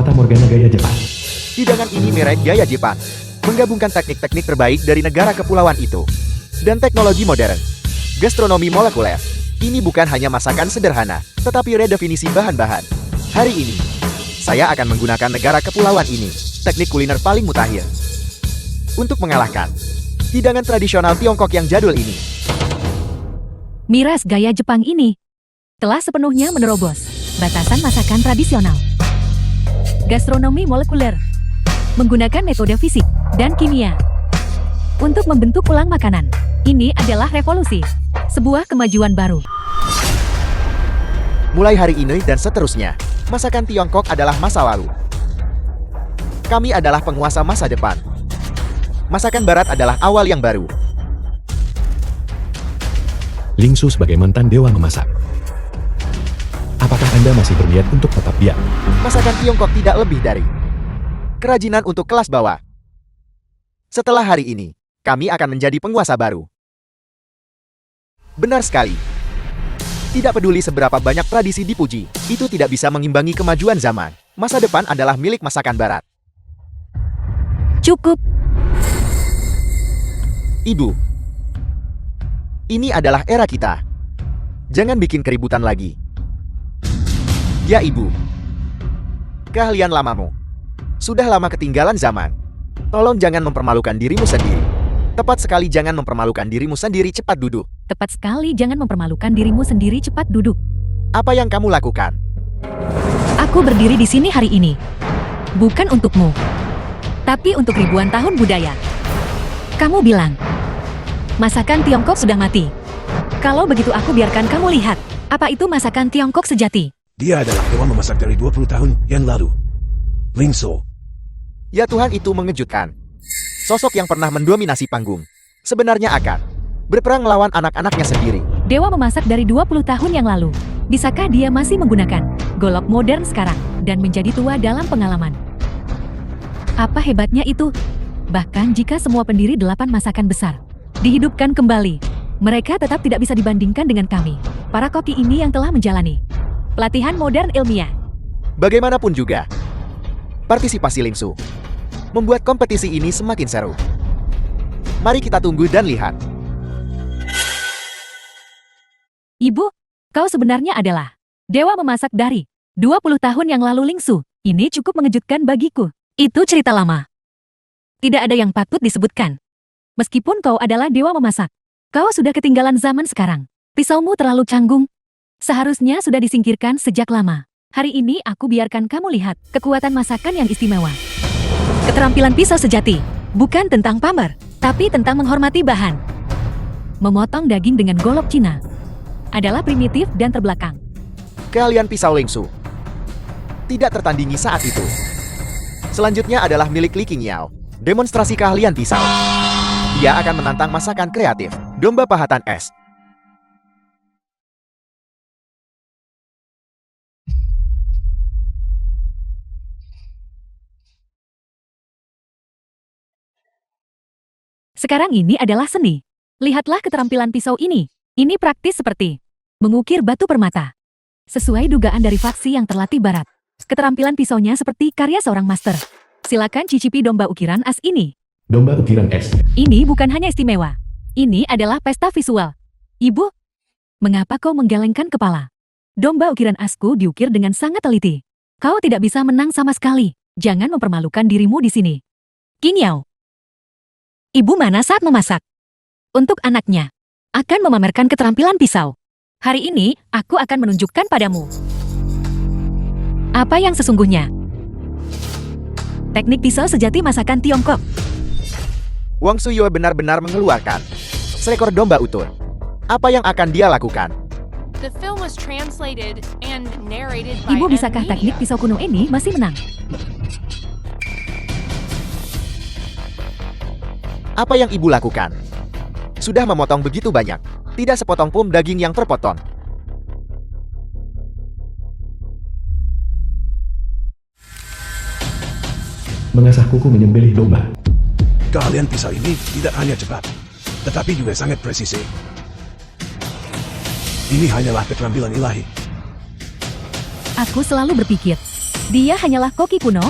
Fata Morgana gaya Jepang. Hidangan ini merek gaya Jepang, menggabungkan teknik-teknik terbaik dari negara kepulauan itu dan teknologi modern. Gastronomi molekuler. Ini bukan hanya masakan sederhana, tetapi redefinisi bahan-bahan. Hari ini, saya akan menggunakan negara kepulauan ini, teknik kuliner paling mutakhir, untuk mengalahkan hidangan tradisional Tiongkok yang jadul ini. Miras gaya Jepang ini telah sepenuhnya menerobos batasan masakan tradisional. Gastronomi molekuler menggunakan metode fisik dan kimia untuk membentuk ulang makanan. Ini adalah revolusi, sebuah kemajuan baru. Mulai hari ini dan seterusnya, masakan Tiongkok adalah masa lalu. Kami adalah penguasa masa depan. Masakan Barat adalah awal yang baru. Lingsu sebagai mantan dewa memasak. Apakah Anda masih berniat untuk tetap diam? Masakan Tiongkok tidak lebih dari kerajinan untuk kelas bawah. Setelah hari ini, kami akan menjadi penguasa baru. Benar sekali. Tidak peduli seberapa banyak tradisi dipuji, itu tidak bisa mengimbangi kemajuan zaman. Masa depan adalah milik masakan Barat. Cukup. Ibu, ini adalah era kita. Jangan bikin keributan lagi. Ya ibu, keahlian lamamu sudah lama ketinggalan zaman. Tolong jangan mempermalukan dirimu sendiri. Tepat sekali, jangan mempermalukan dirimu sendiri. Cepat duduk. Tepat sekali, jangan mempermalukan dirimu sendiri. Cepat duduk. Apa yang kamu lakukan? Aku berdiri di sini hari ini, bukan untukmu, tapi untuk ribuan tahun budaya. Kamu bilang, masakan Tiongkok sudah mati. Kalau begitu aku biarkan kamu lihat, apa itu masakan Tiongkok sejati. Dia adalah dewa memasak dari 20 tahun yang lalu. Lingsu. Ya Tuhan, itu mengejutkan. Sosok yang pernah mendominasi panggung, sebenarnya akan berperang melawan anak-anaknya sendiri. Dewa memasak dari 20 tahun yang lalu. Bisakah dia masih menggunakan golok modern sekarang dan menjadi tua dalam pengalaman? Apa hebatnya itu? Bahkan jika semua pendiri 8 masakan besar dihidupkan kembali, mereka tetap tidak bisa dibandingkan dengan kami, para koki ini yang telah menjalani pelatihan modern ilmiah. Bagaimanapun juga, partisipasi Lingsu membuat kompetisi ini semakin seru. Mari kita tunggu dan lihat. Ibu, kau sebenarnya adalah dewa memasak dari 20 tahun yang lalu. Lingsu, ini cukup mengejutkan bagiku. Itu cerita lama. Tidak ada yang patut disebutkan. Meskipun kau adalah dewa memasak, kau sudah ketinggalan zaman sekarang. Pisaumu terlalu canggung. Seharusnya sudah disingkirkan sejak lama. Hari ini aku biarkan kamu lihat kekuatan masakan yang istimewa. Keterampilan pisau sejati, bukan tentang pamer, tapi tentang menghormati bahan. Memotong daging dengan golok Cina adalah primitif dan terbelakang. Keahlian pisau Lingsu tidak tertandingi saat itu. Selanjutnya adalah milik Li Qingyao, demonstrasi keahlian pisau. Dia akan menantang masakan kreatif, domba pahatan es. Sekarang ini adalah seni. Lihatlah keterampilan pisau ini. Ini praktis seperti mengukir batu permata. Sesuai dugaan dari faksi yang terlatih Barat. Keterampilan pisaunya seperti karya seorang master. Silakan cicipi domba ukiran es ini. Domba ukiran es. Ini bukan hanya istimewa. Ini adalah pesta visual. Ibu, mengapa kau menggelengkan kepala? Domba ukiran asku diukir dengan sangat teliti. Kau tidak bisa menang sama sekali. Jangan mempermalukan dirimu di sini. Qingyao. Ibu mana saat memasak? Untuk anaknya, akan memamerkan keterampilan pisau. Hari ini, aku akan menunjukkan padamu apa yang sesungguhnya. Teknik pisau sejati masakan Tiongkok. Wang Suyue benar-benar mengeluarkan seekor domba utuh. Apa yang akan dia lakukan? The film was translated and narrated by Ibu, bisakah Media. teknik pisau kuno ini masih menang? Apa yang ibu lakukan? Sudah memotong begitu banyak, tidak sepotong pun daging yang terpotong. Mengasah kuku menyembelih domba. Keahlian pisau ini tidak hanya cepat, tetapi juga sangat presisi. Ini hanyalah keterampilan ilahi. Aku selalu berpikir, Dia hanyalah koki kuno,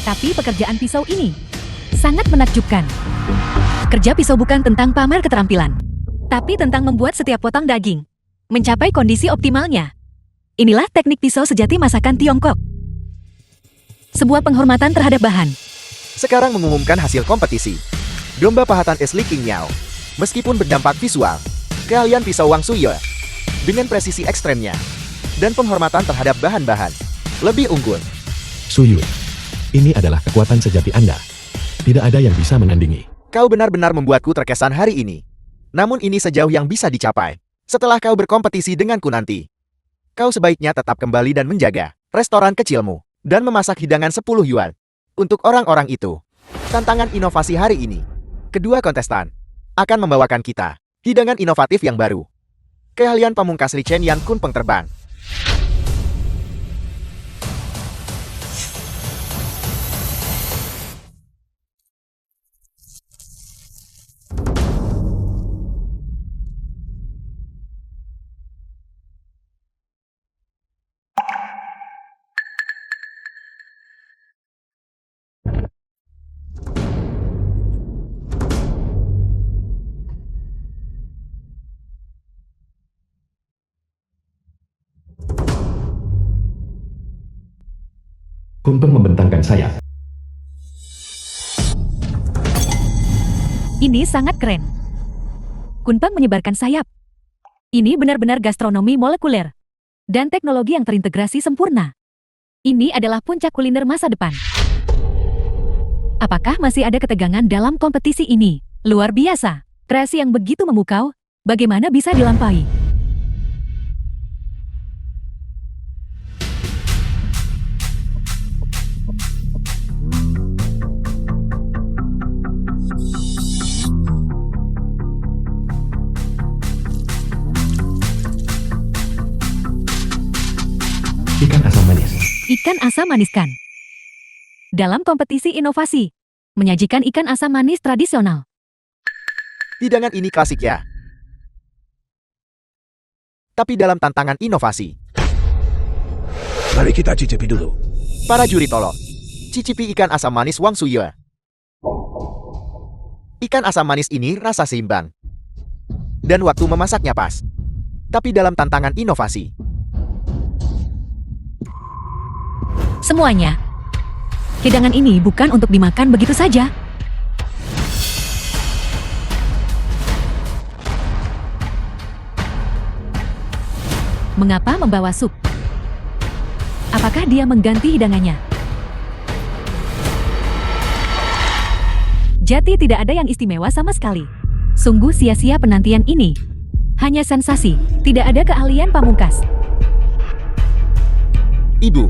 tapi pekerjaan pisau ini sangat menakjubkan. Kerja pisau bukan tentang pamer keterampilan, tapi tentang membuat setiap potong daging mencapai kondisi optimalnya. Inilah teknik pisau sejati masakan Tiongkok. Sebuah penghormatan terhadap bahan. Sekarang mengumumkan hasil kompetisi. Domba pahatan es King Miao. Meskipun berdampak visual, keahlian pisau Wang Suye dengan presisi ekstremnya dan penghormatan terhadap bahan-bahan lebih unggul. Suyu, ini adalah kekuatan sejati Anda. Tidak ada yang bisa menandingi. Kau benar-benar membuatku terkesan hari ini. Namun ini sejauh yang bisa dicapai. Setelah kau berkompetisi denganku nanti, kau sebaiknya tetap kembali dan menjaga restoran kecilmu dan memasak hidangan 10 yuan untuk orang-orang itu. Tantangan inovasi hari ini. Kedua kontestan akan membawakan kita hidangan inovatif yang baru. Keahlian pamungkas Li Chen Yan Kun Peng terbang. Kunpeng membentangkan sayap. Ini sangat keren. Kunpeng menyebarkan sayap. Ini benar-benar gastronomi molekuler dan teknologi yang terintegrasi sempurna. Ini adalah puncak kuliner masa depan. Apakah masih ada ketegangan dalam kompetisi ini? Luar biasa. Kreasi yang begitu memukau, bagaimana bisa dilampaui? Ikan asam manis. Ikan asam maniskan. Dalam kompetisi inovasi, menyajikan ikan asam manis tradisional. Hidangan ini klasik ya. Tapi dalam tantangan inovasi, Mari kita cicipi dulu. para juri tolong cicipi ikan asam manis Wang Suye. Ikan asam manis ini rasa seimbang dan waktu memasaknya pas. Tapi dalam tantangan inovasi, Semuanya. Hidangan ini bukan untuk dimakan begitu saja. Mengapa membawa sup? Apakah dia mengganti hidangannya? Jati tidak ada yang istimewa sama sekali. Sungguh sia-sia penantian ini. Hanya sensasi, tidak ada keahlian pamungkas. Ibu,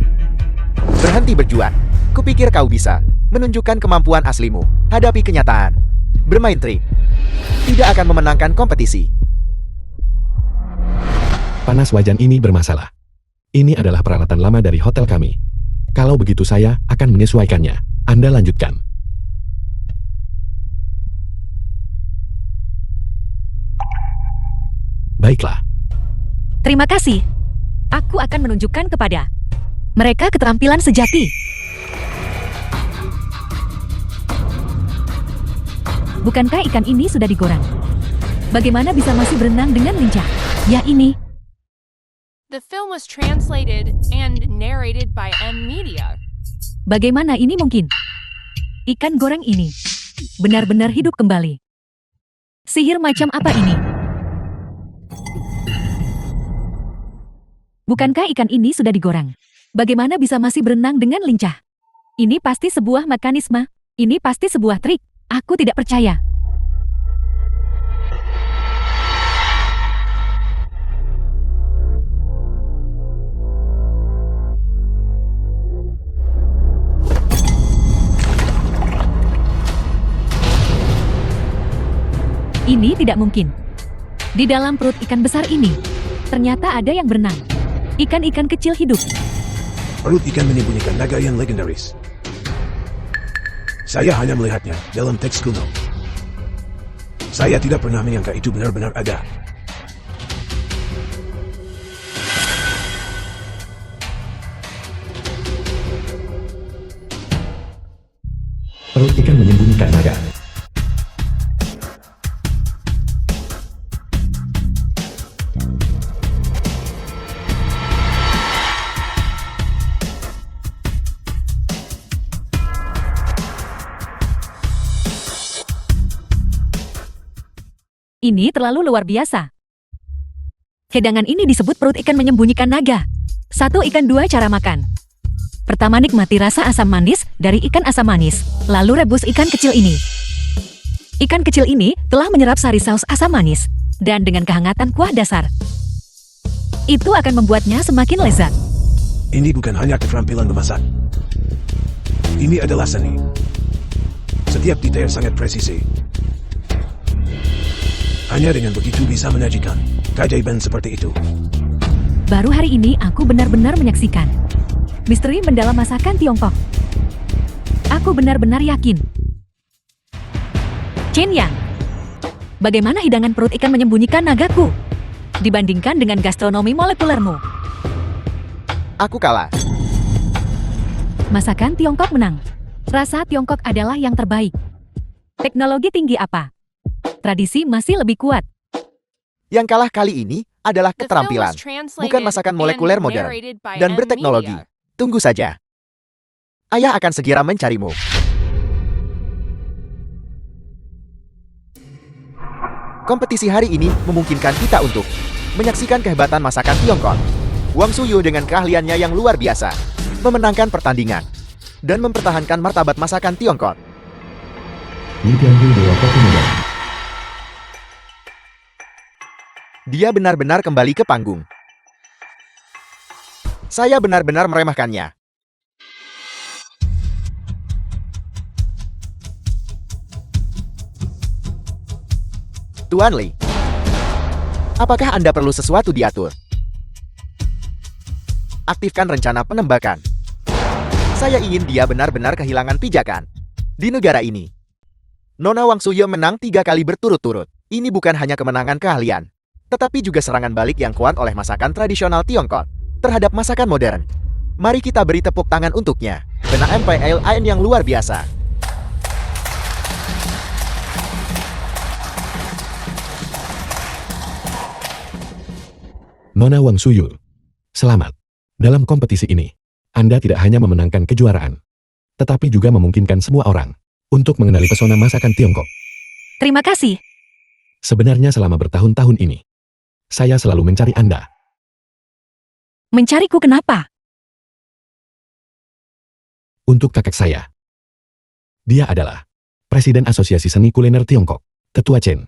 berhenti berjuang. Kupikir kau bisa menunjukkan kemampuan aslimu. Hadapi kenyataan. Bermain trik tidak akan memenangkan kompetisi. Panas wajan ini bermasalah. Ini adalah peralatan lama dari hotel kami. Kalau begitu saya akan menyesuaikannya. Anda lanjutkan. Baiklah. Terima kasih. Aku akan menunjukkan kepada mereka keterampilan sejati. Bukankah ikan ini sudah digoreng? Bagaimana bisa masih berenang dengan lincah? Ya ini. The film was translated and narrated by M Media. Bagaimana ini mungkin? Ikan goreng ini benar-benar hidup kembali. Sihir macam apa ini? Bukankah ikan ini sudah digoreng? Bagaimana bisa masih berenang dengan lincah? Ini pasti sebuah mekanisme. Ini pasti sebuah trik. Aku tidak percaya. Ini tidak mungkin. Di dalam perut ikan besar ini, ternyata ada yang berenang. Ikan-ikan kecil hidup. Perut ikan menyembunyikan naga yang legendaris. Saya hanya melihatnya dalam teks kuno. Saya tidak pernah menyangka itu benar-benar ada. Ini terlalu luar biasa. Hidangan ini disebut perut ikan menyembunyikan naga. 1 ikan 2 cara makan. Pertama, nikmati rasa asam manis dari ikan asam manis. Lalu rebus ikan kecil ini. Ikan kecil ini telah menyerap sari saus asam manis. Dan dengan kehangatan kuah dasar, itu akan membuatnya semakin lezat. Ini bukan hanya keterampilan memasak. Ini adalah seni. Setiap detail sangat presisi. Hanya dengan begitu bisa menyajikan keajaiban seperti itu. Baru hari ini aku benar-benar menyaksikan misteri mendalam masakan Tiongkok. Aku benar-benar yakin. Chen Yang, bagaimana hidangan perut ikan menyembunyikan nagaku dibandingkan dengan gastronomi molekulermu? Aku kalah. Masakan Tiongkok menang. Rasa Tiongkok adalah yang terbaik. Teknologi tinggi apa? Tradisi masih lebih kuat. Yang kalah kali ini adalah The film keterampilan, was translated bukan masakan molekuler and modern narrated by dan M berteknologi. Media. Tunggu saja. Ayah akan segera mencarimu. Kompetisi hari ini memungkinkan kita untuk menyaksikan kehebatan masakan Tiongkok. Wang Suyu dengan keahliannya yang luar biasa, memenangkan pertandingan, dan mempertahankan martabat masakan Tiongkok. Dia benar-benar kembali ke panggung. Saya benar-benar meremehkannya. Tuan Li, apakah Anda perlu sesuatu diatur? Aktifkan rencana penembakan. Saya ingin dia benar-benar kehilangan pijakan. Di negara ini, Nona Wang Suye menang 3 kali berturut-turut. Ini bukan hanya kemenangan keahlian, tetapi juga serangan balik yang kuat oleh masakan tradisional Tiongkok terhadap masakan modern. Mari kita beri tepuk tangan untuknya. Kena MPLAN yang luar biasa. Nona Wang Suyu, selamat. Dalam kompetisi ini, Anda tidak hanya memenangkan kejuaraan, tetapi juga memungkinkan semua orang untuk mengenali pesona masakan Tiongkok. Terima kasih. Sebenarnya selama bertahun-tahun ini, saya selalu mencari Anda. Mencariku kenapa? Untuk kakek saya. Dia adalah Presiden Asosiasi Seni Kuliner Tiongkok, Tetua Chen.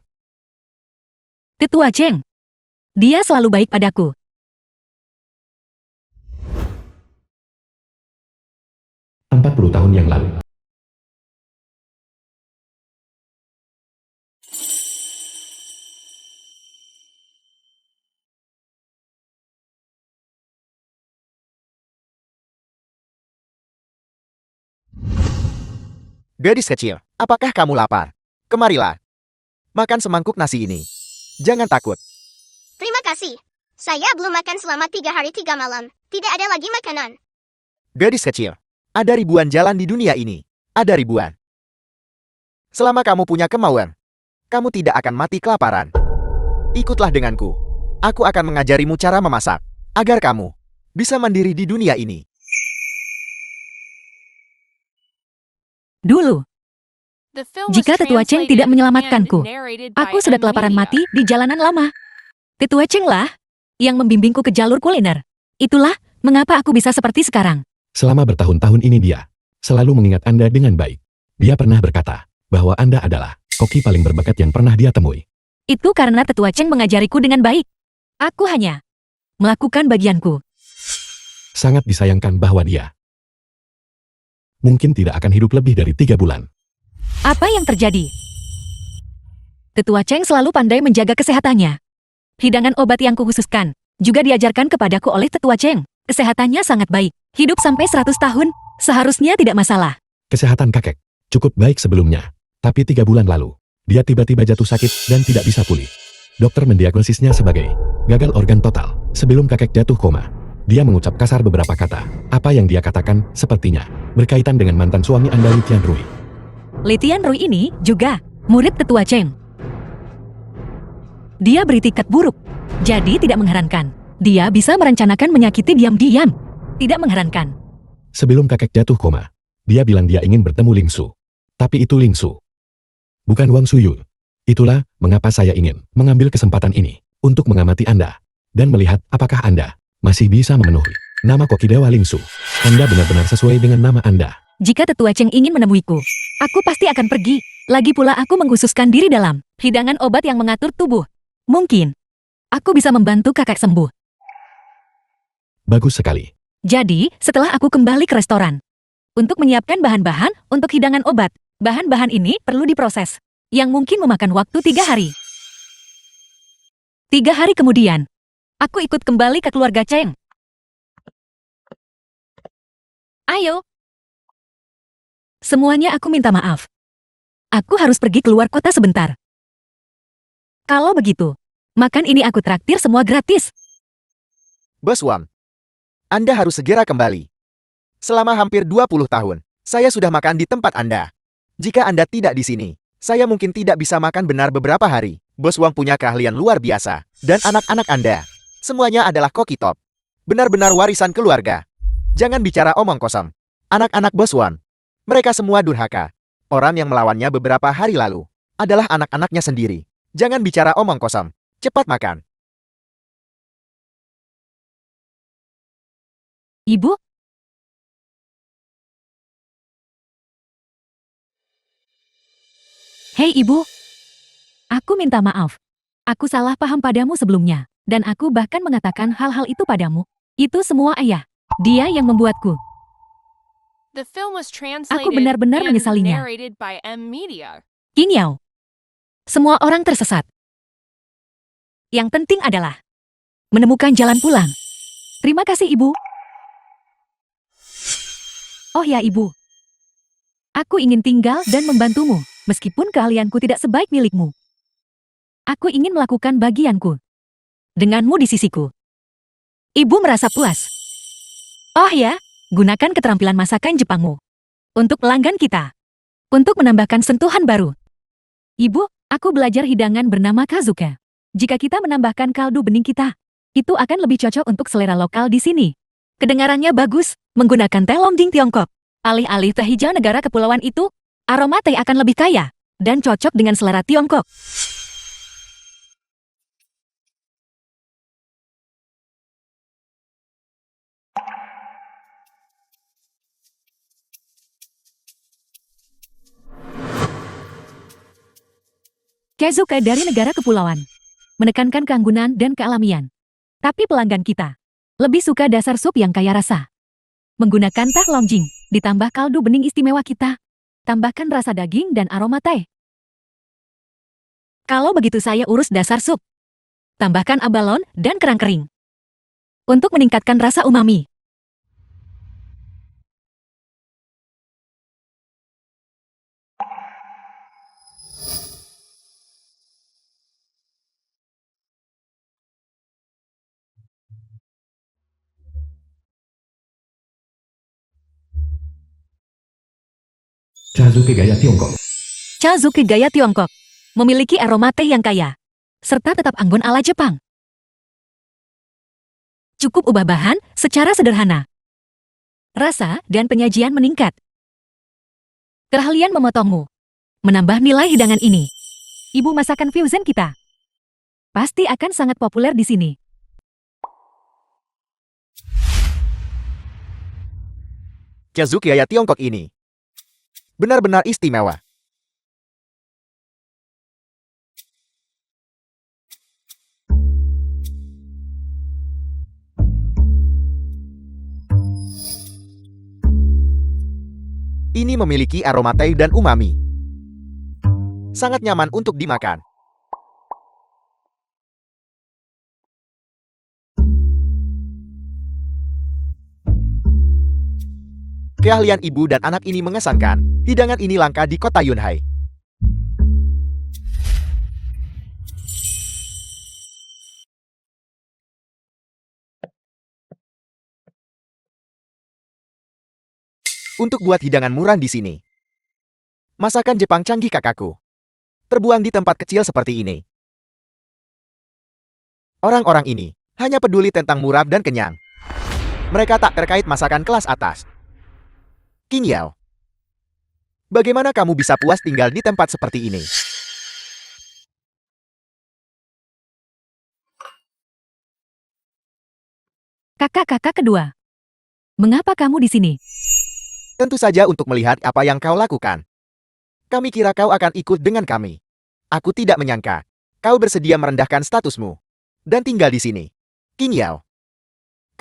Tetua Cheng. Dia selalu baik padaku. Puluh tahun yang lalu. Gadis kecil, apakah kamu lapar? Kemarilah. Makan semangkuk nasi ini. Jangan takut. Terima kasih. Saya belum makan selama 3 hari 3 malam. Tidak ada lagi makanan. Gadis kecil, ada ribuan jalan di dunia ini. Ada ribuan. Selama kamu punya kemauan, kamu tidak akan mati kelaparan. Ikutlah denganku. Aku akan mengajarimu cara memasak, agar kamu bisa mandiri di dunia ini. Dulu, The film was jika Tetua Cheng tidak translated menyelamatkanku, and narrated by aku sudah M kelaparan Media. mati di jalanan lama. Tetua Cheng lah yang membimbingku ke jalur kuliner. Itulah mengapa aku bisa seperti sekarang. Selama bertahun-tahun ini dia selalu mengingat Anda dengan baik. Dia pernah berkata bahwa Anda adalah koki paling berbakat yang pernah dia temui. Itu karena Tetua Cheng mengajariku dengan baik. Aku hanya melakukan bagianku. Sangat disayangkan bahwa dia mungkin tidak akan hidup lebih dari 3 bulan. Apa yang terjadi? Tetua Cheng selalu pandai menjaga kesehatannya. Hidangan obat yang kukhususkan juga diajarkan kepadaku oleh Tetua Cheng. Kesehatannya sangat baik. Hidup sampai 100 tahun, seharusnya tidak masalah. Kesehatan kakek cukup baik sebelumnya, tapi 3 bulan lalu, dia tiba-tiba jatuh sakit dan tidak bisa pulih. Dokter mendiagnosisnya sebagai gagal organ total. Sebelum kakek jatuh koma, dia mengucap kasar beberapa kata. Apa yang dia katakan sepertinya berkaitan dengan mantan suami Anda, Li Tianrui. Li Tianrui ini juga murid Tetua Cheng. Dia beritikat buruk, jadi tidak mengherankan. Dia bisa merencanakan menyakiti diam-diam. Tidak mengherankan. Sebelum kakek jatuh koma, dia bilang dia ingin bertemu Ling Su. Tapi itu Ling Su, bukan Wang Suyu. Itulah mengapa saya ingin mengambil kesempatan ini untuk mengamati Anda dan melihat apakah Anda masih bisa memenuhi nama koki Dewa Lingsu. Anda benar-benar sesuai dengan nama Anda. Jika Tetua Cheng ingin menemuiku, aku pasti akan pergi. Lagi pula aku mengkhususkan diri dalam hidangan obat yang mengatur tubuh. Mungkin aku bisa membantu kakak sembuh. Bagus sekali. Jadi, setelah aku kembali ke restoran untuk menyiapkan bahan-bahan untuk hidangan obat, bahan-bahan ini perlu diproses, yang mungkin memakan waktu 3 hari. 3 hari kemudian, aku ikut kembali ke keluarga Cheng. Ayo. Semuanya aku minta maaf. Aku harus pergi keluar kota sebentar. Kalau begitu, makan ini aku traktir semua gratis. Bos Wang, Anda harus segera kembali. Selama hampir 20 tahun, saya sudah makan di tempat Anda. Jika Anda tidak di sini, saya mungkin tidak bisa makan benar beberapa hari. Bos Wang punya keahlian luar biasa. Dan anak-anak Anda, semuanya adalah koki top. Benar-benar warisan keluarga. Jangan bicara omong kosong. Anak-anak Bos Wang, mereka semua durhaka. Orang yang melawannya beberapa hari lalu adalah anak-anaknya sendiri. Jangan bicara omong kosong. Cepat makan. Ibu? Hei ibu, aku minta maaf. Aku salah paham padamu sebelumnya, dan aku bahkan mengatakan hal-hal itu padamu. Itu semua ayah. Dia yang membuatku. The film was translated benar-benar and menyesalinya. narrated by M Media. King Yao. Semua orang tersesat. Yang penting adalah menemukan jalan pulang. Terima kasih ibu. Oh ya ibu. Aku ingin tinggal dan membantumu, meskipun keahlianku tidak sebaik milikmu. Aku ingin melakukan bagianku. Denganmu di sisiku. Ibu merasa puas. Oh ya, gunakan keterampilan masakan Jepangmu. Untuk pelanggan kita. Untuk menambahkan sentuhan baru. Ibu, aku belajar hidangan bernama Kazuka. Jika kita menambahkan kaldu bening kita, itu akan lebih cocok untuk selera lokal di sini. Kedengarannya bagus, menggunakan teh longjing Tiongkok. Alih-alih teh hijau negara kepulauan itu, aroma teh akan lebih kaya dan cocok dengan selera Tiongkok. Kazuka dari negara kepulauan, menekankan keanggunan dan kealamian. Tapi pelanggan kita lebih suka dasar sup yang kaya rasa. Menggunakan teh longjing, ditambah kaldu bening istimewa kita. Tambahkan rasa daging dan aroma teh. Kalau begitu saya urus dasar sup. Tambahkan abalone dan kerang kering. Untuk meningkatkan rasa umami. Chazuke gaya Tiongkok. Chazuke gaya Tiongkok. Memiliki aroma teh yang kaya. Serta tetap anggun ala Jepang. Cukup ubah bahan secara sederhana. Rasa dan penyajian meningkat. Keahlian memotongmu. Menambah nilai hidangan ini. Ibu masakan fusion kita. Pasti akan sangat populer di sini. Kazuki gaya Tiongkok ini benar-benar istimewa. Ini memiliki aroma teh dan umami. Sangat nyaman untuk dimakan. Keahlian ibu dan anak ini mengesankan. Hidangan ini langka di kota Yunhai. Untuk buat hidangan murah di sini. Masakan Jepang canggih kakakku. Terbuang di tempat kecil seperti ini. Orang-orang ini hanya peduli tentang murah dan kenyang. Mereka tak terkait masakan kelas atas. King Yao, bagaimana kamu bisa puas tinggal di tempat seperti ini? Kakak-kakak kedua. Mengapa kamu di sini? Tentu saja untuk melihat apa yang kau lakukan. Kami kira kau akan ikut dengan kami. Aku tidak menyangka. Kau bersedia merendahkan statusmu. Dan tinggal di sini. King Yao.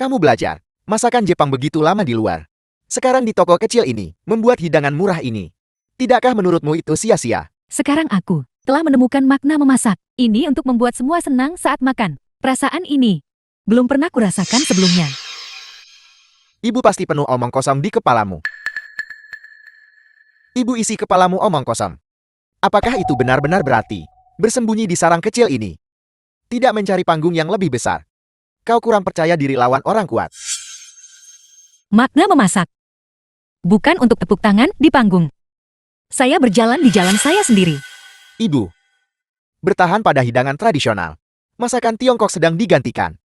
Kamu belajar. Masakan Jepang begitu lama di luar. Sekarang di toko kecil ini, membuat hidangan murah ini. Tidakkah menurutmu itu sia-sia? Sekarang aku telah menemukan makna memasak. Ini untuk membuat semua senang saat makan. Perasaan ini belum pernah kurasakan sebelumnya. Ibu pasti penuh omong kosong di kepalamu. Ibu isi kepalamu omong kosong. Apakah itu benar-benar berarti bersembunyi di sarang kecil ini? Tidak mencari panggung yang lebih besar. Kau kurang percaya diri lawan orang kuat. Makna memasak. Bukan untuk tepuk tangan di panggung. Saya berjalan di jalan saya sendiri. Ibu, bertahan pada hidangan tradisional. Masakan Tiongkok sedang digantikan.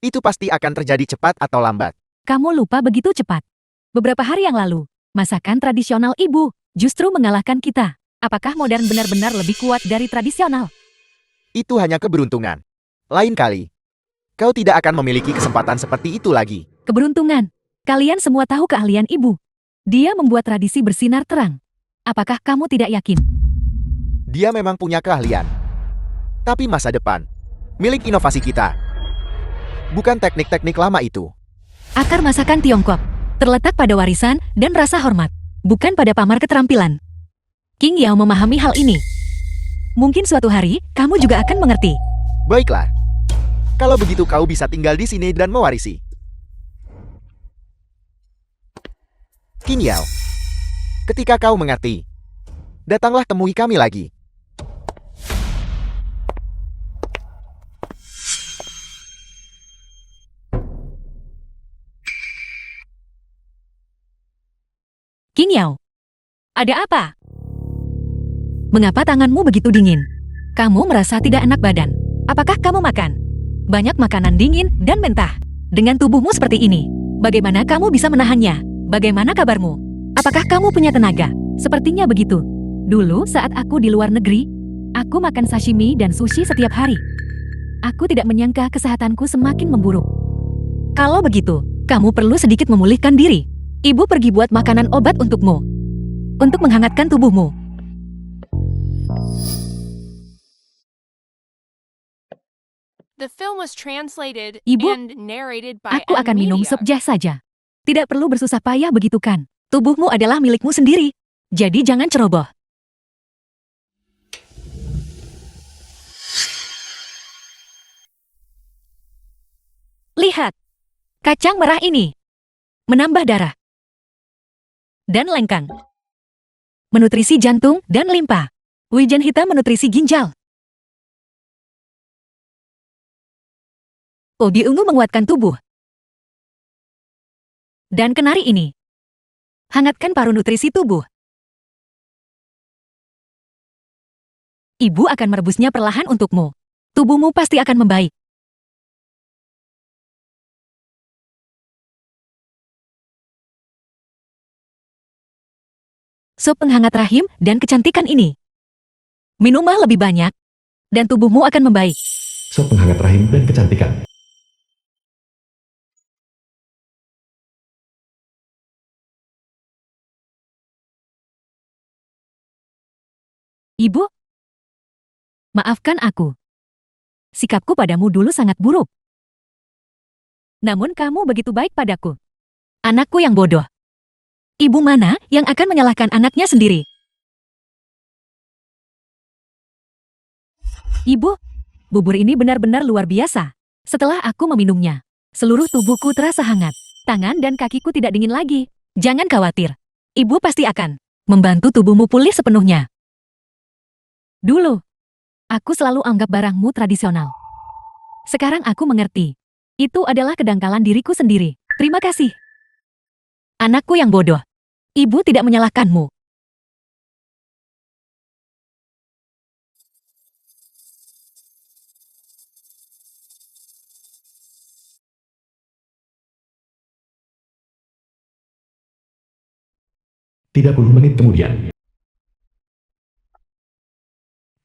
Itu pasti akan terjadi cepat atau lambat. Kamu lupa begitu cepat. Beberapa hari yang lalu, masakan tradisional ibu justru mengalahkan kita. Apakah modern benar-benar lebih kuat dari tradisional? Itu hanya keberuntungan. Lain kali, kau tidak akan memiliki kesempatan seperti itu lagi. Keberuntungan. Kalian semua tahu keahlian ibu. Dia membuat tradisi bersinar terang. Apakah kamu tidak yakin? Dia memang punya keahlian. Tapi masa depan, milik inovasi kita. Bukan teknik-teknik lama itu. Akar masakan Tiongkok terletak pada warisan dan rasa hormat, bukan pada pamar keterampilan. King Yao memahami hal ini. Mungkin suatu hari, kamu juga akan mengerti. Baiklah. Kalau begitu kau bisa tinggal di sini dan mewarisi. King Yao, ketika kau mengerti, datanglah temui kami lagi. King Yao, ada apa? Mengapa tanganmu begitu dingin? Kamu merasa tidak enak badan. Apakah kamu makan banyak makanan dingin dan mentah? Dengan tubuhmu seperti ini, bagaimana kamu bisa menahannya? Bagaimana kabarmu? Apakah kamu punya tenaga? Sepertinya begitu. Dulu saat aku di luar negeri, aku makan sashimi dan sushi setiap hari. Aku tidak menyangka kesehatanku semakin memburuk. Kalau begitu, kamu perlu sedikit memulihkan diri. Ibu pergi buat makanan obat untukmu. Untuk menghangatkan tubuhmu. The film was translated Ibu, and narrated by Aku akan minum Media. sup jah saja. Tidak perlu bersusah payah begitu kan. Tubuhmu adalah milikmu sendiri. Jadi jangan ceroboh. Lihat. Kacang merah ini. Menambah darah. Dan lengkang. Menutrisi jantung dan limpa. Wijen hitam menutrisi ginjal. Ubi ungu menguatkan tubuh. Dan kenari ini. Hangatkan paru nutrisi tubuh. Ibu akan merebusnya perlahan untukmu. Tubuhmu pasti akan membaik. Sup penghangat rahim dan kecantikan ini. Minumlah lebih banyak, dan tubuhmu akan membaik. Sop penghangat rahim dan kecantikan. Ibu, maafkan aku. Sikapku padamu dulu sangat buruk. Namun kamu begitu baik padaku. Anakku yang bodoh. Ibu mana yang akan menyalahkan anaknya sendiri? Ibu, bubur ini benar-benar luar biasa. Setelah aku meminumnya, seluruh tubuhku terasa hangat. Tangan dan kakiku tidak dingin lagi. Jangan khawatir. Ibu pasti akan membantu tubuhmu pulih sepenuhnya. Dulu, aku selalu anggap barangmu tradisional. Sekarang aku mengerti. Itu adalah kedangkalan diriku sendiri. Terima kasih. Anakku yang bodoh. Ibu tidak menyalahkanmu. Tidak 30 menit kemudian.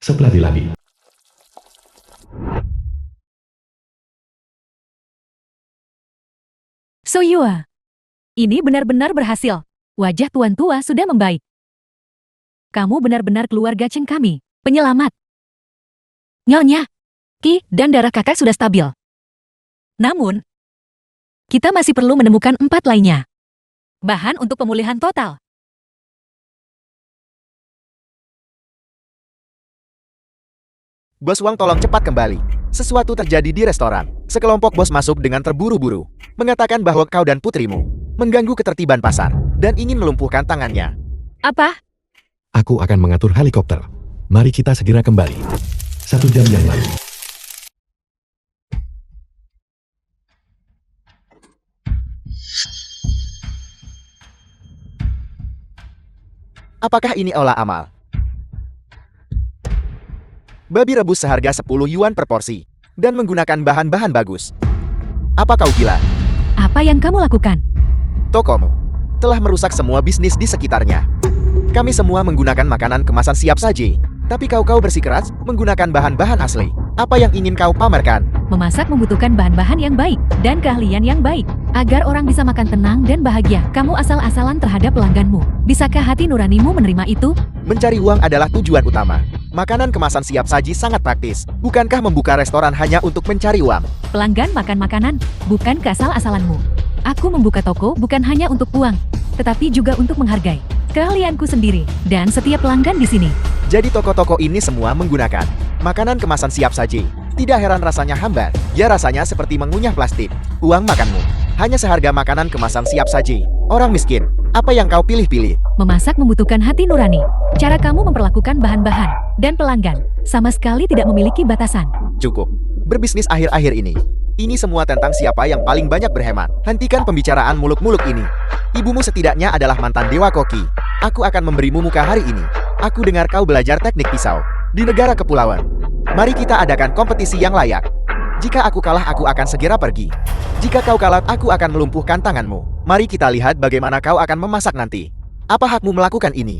Setelah dilatih, Soyua. Ini benar-benar berhasil. Wajah tuan tua sudah membaik. Kamu benar-benar keluarga Cheng kami, penyelamat. Nyonya, Ki dan darah kakak sudah stabil. Namun, kita masih perlu menemukan 4 lainnya. Bahan untuk pemulihan total. Bos Wang tolong cepat kembali. Sesuatu terjadi di restoran. Sekelompok bos masuk dengan terburu-buru. Mengatakan bahwa kau dan putrimu mengganggu ketertiban pasar dan ingin melumpuhkan tangannya. Apa? Aku akan mengatur helikopter. Mari kita segera kembali. 1 jam yang lalu. Apakah ini olah amal? Babi rebus seharga 10 yuan per porsi dan menggunakan bahan-bahan bagus. Apa kau gila? Apa yang kamu lakukan? Tokomu telah merusak semua bisnis di sekitarnya. Kami semua menggunakan makanan kemasan siap saji, tapi kau bersikeras menggunakan bahan-bahan asli. Apa yang ingin kau pamerkan? Memasak membutuhkan bahan-bahan yang baik dan keahlian yang baik. Agar orang bisa makan tenang dan bahagia, kamu asal-asalan terhadap pelangganmu. Bisakah hati nuranimu menerima itu? Mencari uang adalah tujuan utama. Makanan kemasan siap saji sangat praktis. Bukankah membuka restoran hanya untuk mencari uang? Pelanggan makan makanan, bukan keasal-asalanmu. Aku membuka toko bukan hanya untuk uang, tetapi juga untuk menghargai keahlianku sendiri dan setiap pelanggan di sini. Jadi toko-toko ini semua menggunakan makanan kemasan siap saji. Tidak heran rasanya hambar. Ya rasanya seperti mengunyah plastik. Uang makanmu hanya seharga makanan kemasan siap saji. Orang miskin, apa yang kau pilih-pilih? Memasak membutuhkan hati nurani. Cara kamu memperlakukan bahan-bahan dan pelanggan sama sekali tidak memiliki batasan. Cukup. Berbisnis akhir-akhir ini. Ini semua tentang siapa yang paling banyak berhemat. Hentikan pembicaraan muluk-muluk ini. Ibumu setidaknya adalah mantan dewa koki. Aku akan memberimu muka hari ini. Aku dengar kau belajar teknik pisau di negara kepulauan. Mari kita adakan kompetisi yang layak. Jika aku kalah, aku akan segera pergi. Jika kau kalah, aku akan melumpuhkan tanganmu. Mari kita lihat bagaimana kau akan memasak nanti. Apa hakmu melakukan ini?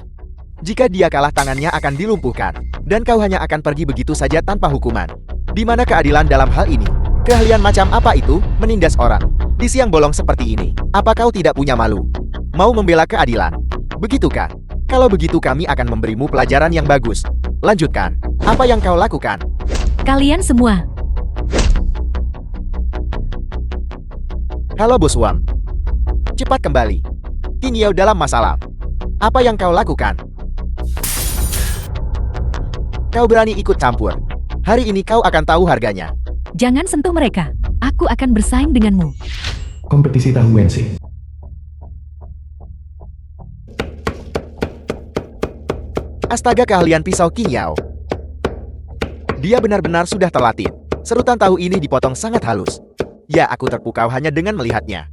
Jika dia kalah, tangannya akan dilumpuhkan. Dan kau hanya akan pergi begitu saja tanpa hukuman. Di mana keadilan dalam hal ini? Keahlian macam apa itu, menindas orang di siang bolong seperti ini? Apa kau tidak punya malu? Mau membela keadilan? Begitukah? Kalau begitu kami akan memberimu pelajaran yang bagus. Lanjutkan. Apa yang kau lakukan? Kalian semua. Halo Bos Wang. Cepat kembali. Qin Yao dalam masalah. Apa yang kau lakukan? Kau berani ikut campur. Hari ini kau akan tahu harganya. Jangan sentuh mereka. Aku akan bersaing denganmu. Kompetisi tahu Wensi. Astaga, keahlian pisau Qin Yao. Dia benar-benar sudah terlatih. Serutan tahu ini dipotong sangat halus. Ya, aku terpukau hanya dengan melihatnya.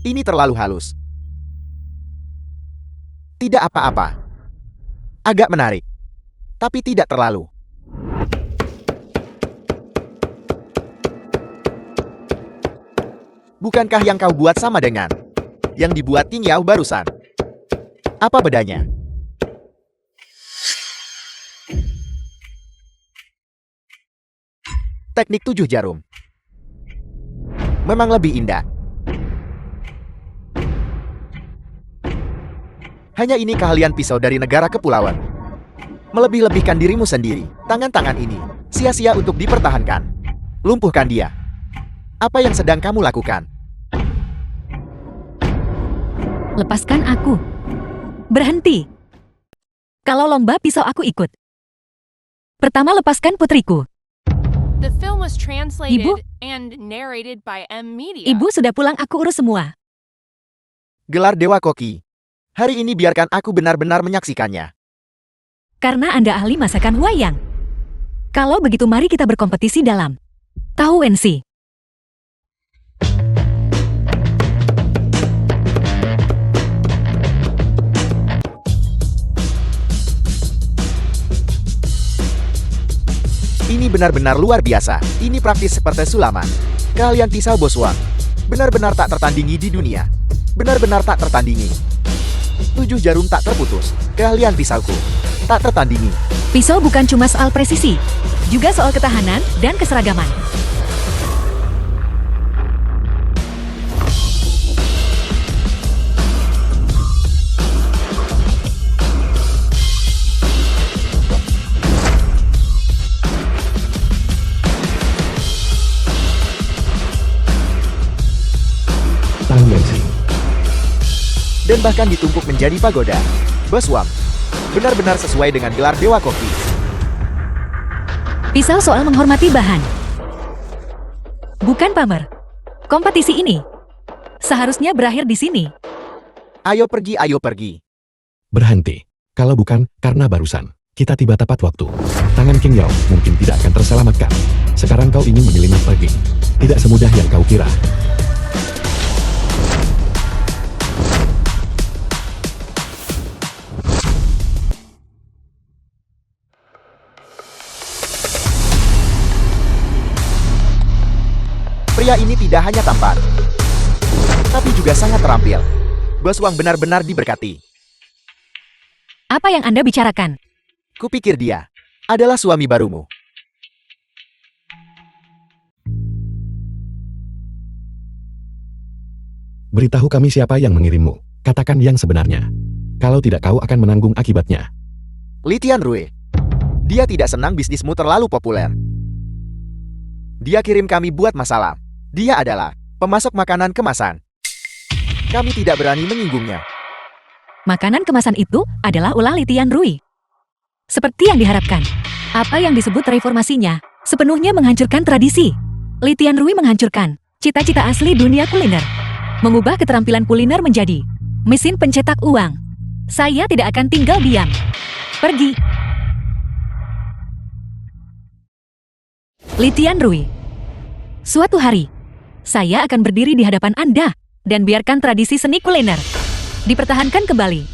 Ini terlalu halus. Tidak apa-apa. Agak menarik. Tapi tidak terlalu. Bukankah yang kau buat sama dengan yang dibuat Qin Yao barusan? Apa bedanya? Teknik 7 jarum memang lebih indah. Hanya ini keahlian pisau dari negara kepulauan. Melebih-lebihkan dirimu sendiri. Tangan-tangan ini sia-sia untuk dipertahankan. Lumpuhkan dia. Apa yang sedang kamu lakukan? Lepaskan aku. Berhenti. Kalau lomba pisau aku ikut. Pertama lepaskan putriku. The film was translated Ibu? and narrated by M Media. Ibu sudah pulang, aku urus semua. Gelar Dewa Koki. Hari ini biarkan aku benar-benar menyaksikannya. Karena Anda ahli masakan wayang. Kalau begitu mari kita berkompetisi dalam tahu Wensi. Ini benar-benar luar biasa. Ini praktis seperti sulaman. Keahlian pisau Bos Wang benar-benar tak tertandingi di dunia. Benar-benar tak tertandingi. 7 jarum tak terputus. Keahlian pisauku tak tertandingi. Pisau bukan cuma soal presisi, juga soal ketahanan dan keseragaman. Time Dancing. Dan bahkan ditumpuk menjadi pagoda. Bos Wang benar-benar sesuai dengan gelar Dewa Koki. Pisau soal menghormati bahan. Bukan pamer. Kompetisi ini seharusnya berakhir di sini. Ayo pergi, ayo pergi. Berhenti. Kalau bukan, karena barusan kita tiba tepat waktu. Tangan King Yao mungkin tidak akan terselamatkan. Sekarang kau ingin menyelinap pergi. Tidak semudah yang kau kira. Pria ini tidak hanya tampan, tapi juga sangat terampil. Bos Wang benar-benar diberkati. Apa yang Anda bicarakan? Kupikir dia adalah suami barumu. Beritahu kami siapa yang mengirimmu. Katakan yang sebenarnya. Kalau tidak, kau akan menanggung akibatnya. Li Tianrui. Dia tidak senang bisnismu terlalu populer. Dia kirim kami buat masalah. Dia adalah pemasok makanan kemasan. Kami tidak berani menyinggungnya. Makanan kemasan itu adalah ulah Li Tianrui. Seperti yang diharapkan, apa yang disebut reformasinya sepenuhnya menghancurkan tradisi. Li Tianrui menghancurkan cita-cita asli dunia kuliner. Mengubah keterampilan kuliner menjadi mesin pencetak uang. Saya tidak akan tinggal diam. Pergi. Li Tianrui. Suatu hari, saya akan berdiri di hadapan Anda dan biarkan tradisi seni kuliner dipertahankan kembali.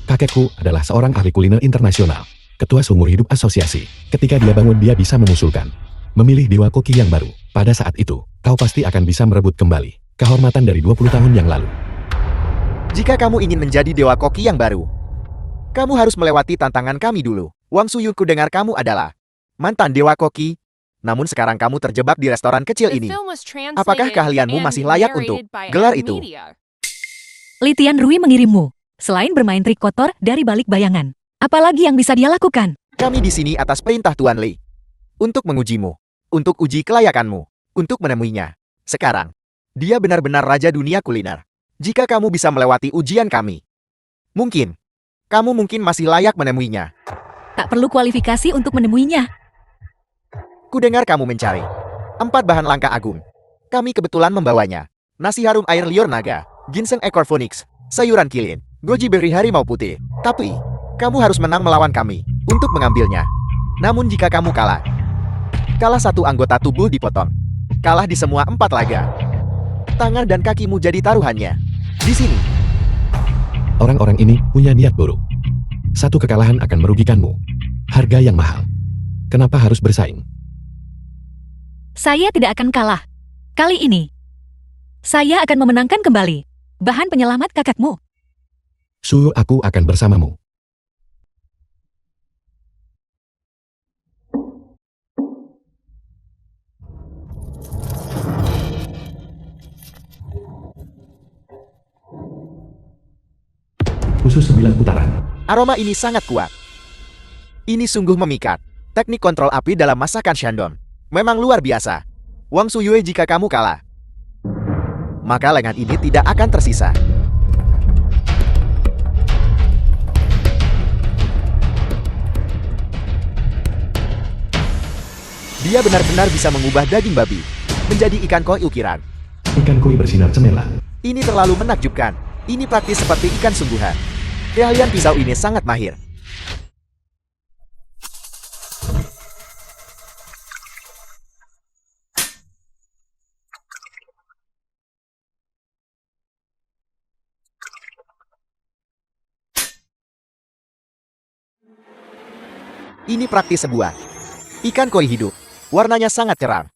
Kakekku adalah seorang ahli kuliner internasional. Ketua seumur hidup asosiasi. Ketika dia bangun, dia bisa mengusulkan memilih Dewa Koki yang baru. Pada saat itu, kau pasti akan bisa merebut kembali kehormatan dari 20 tahun yang lalu. Jika kamu ingin menjadi Dewa Koki yang baru, kamu harus melewati tantangan kami dulu. Wang Suyun, ku dengar kamu adalah mantan Dewa Koki, namun sekarang kamu terjebak di restoran kecil The ini. film was translated Apakah keahlianmu and masih layak untuk narrated by gelar M itu? Media. Li Tianrui mengirimmu, selain bermain trik kotor dari balik bayangan. Apalagi yang bisa dia lakukan? Kami di sini atas perintah Tuan Li. Untuk mengujimu. Untuk uji kelayakanmu. Untuk menemuinya. Sekarang, dia benar-benar raja dunia kuliner. Jika kamu bisa melewati ujian kami, kamu mungkin masih layak menemuinya. Tak perlu kualifikasi untuk menemuinya. Kudengar kamu mencari 4 bahan langka agung. Kami kebetulan membawanya. Nasi harum air liur naga, ginseng ekor phoenix, sayuran kilin, goji berry harimau putih. Tapi, kamu harus menang melawan kami untuk mengambilnya. Namun jika kamu kalah 1 anggota tubuh dipotong. Kalah di semua 4 laga. Tangan dan kakimu jadi taruhannya. Di sini. Orang-orang ini punya niat buruk. Satu kekalahan akan merugikanmu. Harga yang mahal. Kenapa harus bersaing? Saya tidak akan kalah. Kali ini, saya akan memenangkan kembali bahan penyelamat kakakmu. Suruh aku akan bersamamu. Khusus 9 putaran. Aroma ini sangat kuat. Ini sungguh memikat. Teknik kontrol api dalam masakan Shandong memang luar biasa. Wang Suyue, jika kamu kalah, maka lengan ini tidak akan tersisa. Dia benar-benar bisa mengubah daging babi menjadi ikan koi ukiran. Ikan koi bersinar cemerlang. Ini terlalu menakjubkan. Ini praktis seperti ikan sungguhan. Keahlian pisau ini sangat mahir. Ini praktis sebuah ikan koi hidup. Warnanya sangat cerah.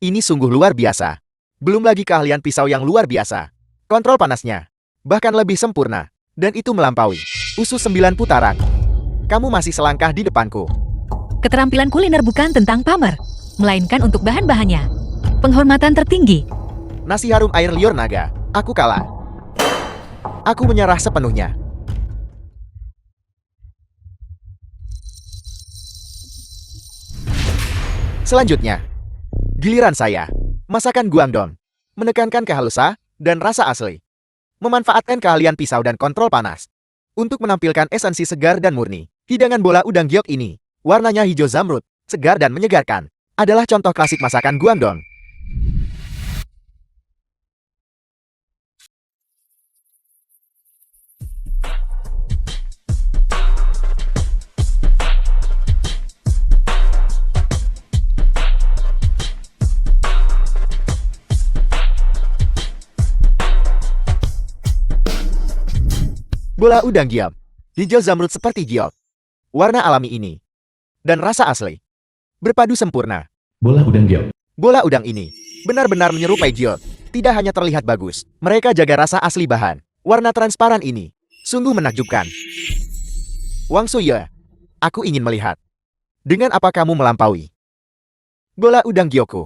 Ini sungguh luar biasa. Belum lagi keahlian pisau yang luar biasa. Kontrol panasnya bahkan lebih sempurna Dan itu melampaui usus 9 putaran. Kamu masih selangkah di depanku. Keterampilan kuliner bukan tentang pamer, melainkan untuk bahan-bahannya. Penghormatan tertinggi. Nasi harum air liur naga. Aku kalah. Aku menyerah sepenuhnya. Selanjutnya, giliran saya. Masakan Guangdong. Menekankan kehalusan dan rasa asli. Memanfaatkan keahlian pisau dan kontrol panas. Untuk menampilkan esensi segar dan murni. Hidangan bola udang giok ini, warnanya hijau zamrud, segar dan menyegarkan, adalah contoh klasik masakan Guangdong. Bola udang giok, hijau zamrud seperti giok. Warna alami ini, dan rasa asli, berpadu sempurna. Bola udang giok. Bola udang ini, benar-benar menyerupai giok. Tidak hanya terlihat bagus, mereka jaga rasa asli bahan. Warna transparan ini, sungguh menakjubkan. Wang Suye, aku ingin melihat. Dengan apa kamu melampaui bola udang giokku?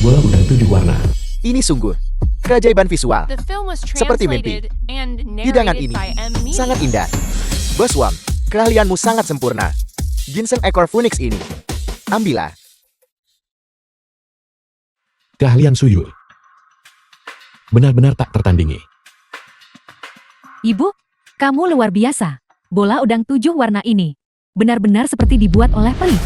Bola udang 7 warna. Ini sungguh keajaiban visual. The film was Seperti mimpi. translated and Hidangan narrated ini by M. Media. sangat indah. Bos Wang, keahlianmu sangat sempurna. Ginseng ekor phoenix ini, ambillah. Keahlian Suyu. Benar-benar tak tertandingi. Ibu, kamu luar biasa. Bola udang 7 warna ini benar-benar seperti dibuat oleh peri.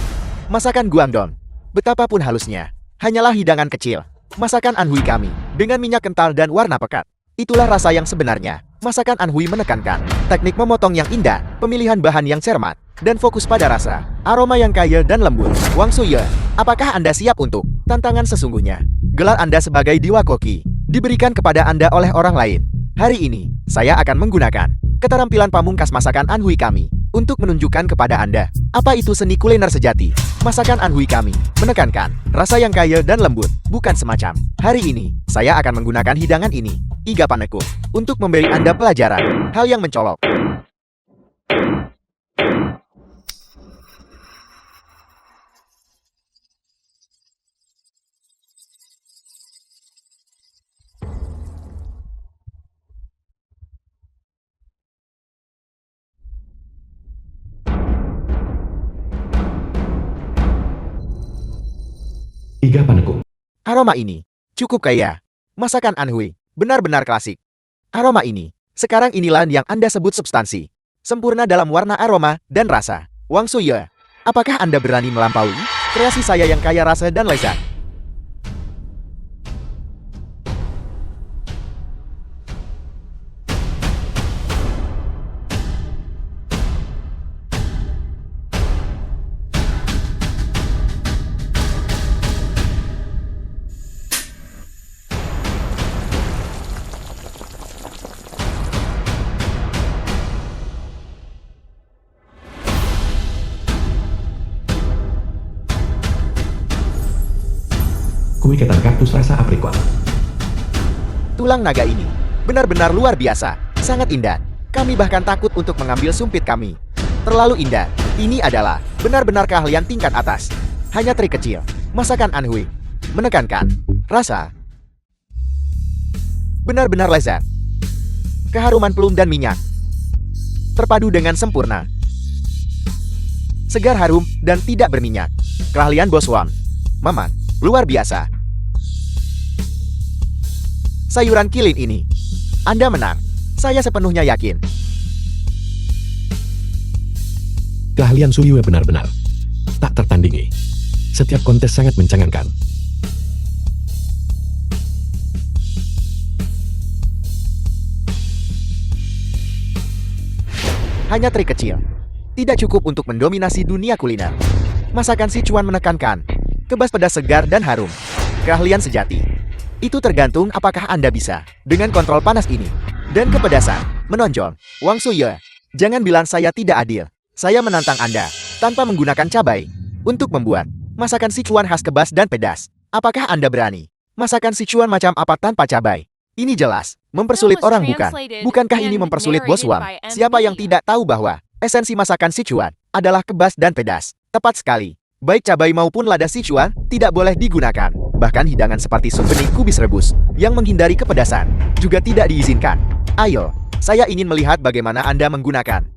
Masakan Guangdong, betapapun halusnya, hanyalah hidangan kecil. Masakan Anhui kami, dengan minyak kental dan warna pekat. Itulah rasa yang sebenarnya. Masakan Anhui menekankan teknik memotong yang indah, pemilihan bahan yang cermat, dan fokus pada rasa, aroma yang kaya dan lembut. Wang Suye, apakah Anda siap untuk tantangan sesungguhnya? Gelar Anda sebagai Dewa Koki diberikan kepada Anda oleh orang lain. Hari ini, saya akan menggunakan keterampilan pamungkas masakan Anhui kami untuk menunjukkan kepada Anda apa itu seni kuliner sejati. Masakan Anhui kami menekankan rasa yang kaya dan lembut, bukan semacam. Hari ini, saya akan menggunakan hidangan ini, iga paneku, untuk memberi Anda pelajaran, hal yang mencolok. Iga panekuk. Aroma ini cukup kaya. Masakan Anhui benar-benar klasik. Aroma ini, sekarang inilah yang Anda sebut substansi. Sempurna dalam warna aroma dan rasa. Wang Suye, apakah Anda berani melampaui kreasi saya yang kaya rasa dan lezat? Kue ketan kaktus rasa aprikot. Tulang naga ini benar-benar luar biasa, sangat indah. Kami bahkan takut untuk mengambil sumpit kami. Terlalu indah. Ini adalah benar-benar keahlian tingkat atas. Hanya trik kecil. Masakan Anhui menekankan rasa. Benar-benar lezat. Keharuman plum dan minyak terpadu dengan sempurna. Segar, harum, dan tidak berminyak. Keahlian Bos Wang, Maman, luar biasa. Sayuran kilin ini, Anda menang. Saya sepenuhnya yakin. Keahlian Suyu benar-benar tak tertandingi. Setiap kontes sangat mencengangkan. Hanya trik kecil. Tidak cukup untuk mendominasi dunia kuliner. Masakan Sichuan menekankan kebas pedas segar dan harum. Keahlian sejati. Itu tergantung apakah Anda bisa dengan kontrol panas ini dan kepedasan menonjol. Wang Suye, Jangan bilang saya tidak adil. Saya menantang Anda, tanpa menggunakan cabai, untuk membuat masakan Sichuan khas kebas dan pedas. Apakah Anda berani? Masakan Sichuan macam apa tanpa cabai? Ini jelas mempersulit orang, bukan? Bukankah ini mempersulit Bos Wang? Siapa yang tidak tahu bahwa esensi masakan Sichuan adalah kebas dan pedas? Tepat sekali. Baik cabai maupun lada Sichuan tidak boleh digunakan. Bahkan hidangan seperti sup bening kubis rebus yang menghindari kepedasan juga tidak diizinkan. Ayo, saya ingin melihat bagaimana Anda menggunakan.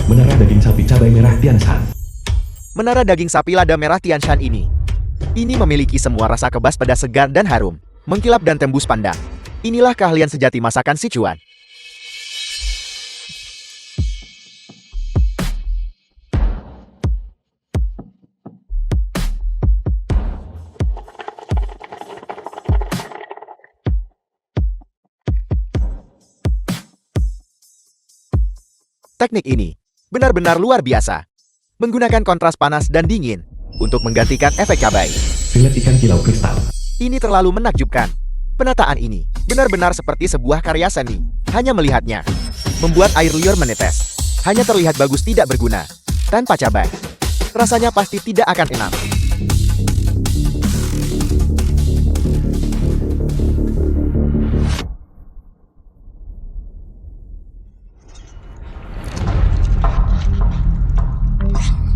Menara daging sapi cabai merah Tianshan. Menara daging sapi lada merah Tianshan ini memiliki semua rasa kebas, pedas, segar, dan harum, mengkilap dan tembus pandang. Inilah keahlian sejati masakan Sichuan. Teknik ini benar-benar luar biasa. Menggunakan kontras panas dan dingin untuk menggantikan efek cabai. Filet ikan kilau kristal. Ini terlalu menakjubkan. Penataan ini benar-benar seperti sebuah karya seni. Hanya melihatnya membuat air liur menetes. Hanya terlihat bagus, tidak berguna. Tanpa cabai, rasanya pasti tidak akan enak.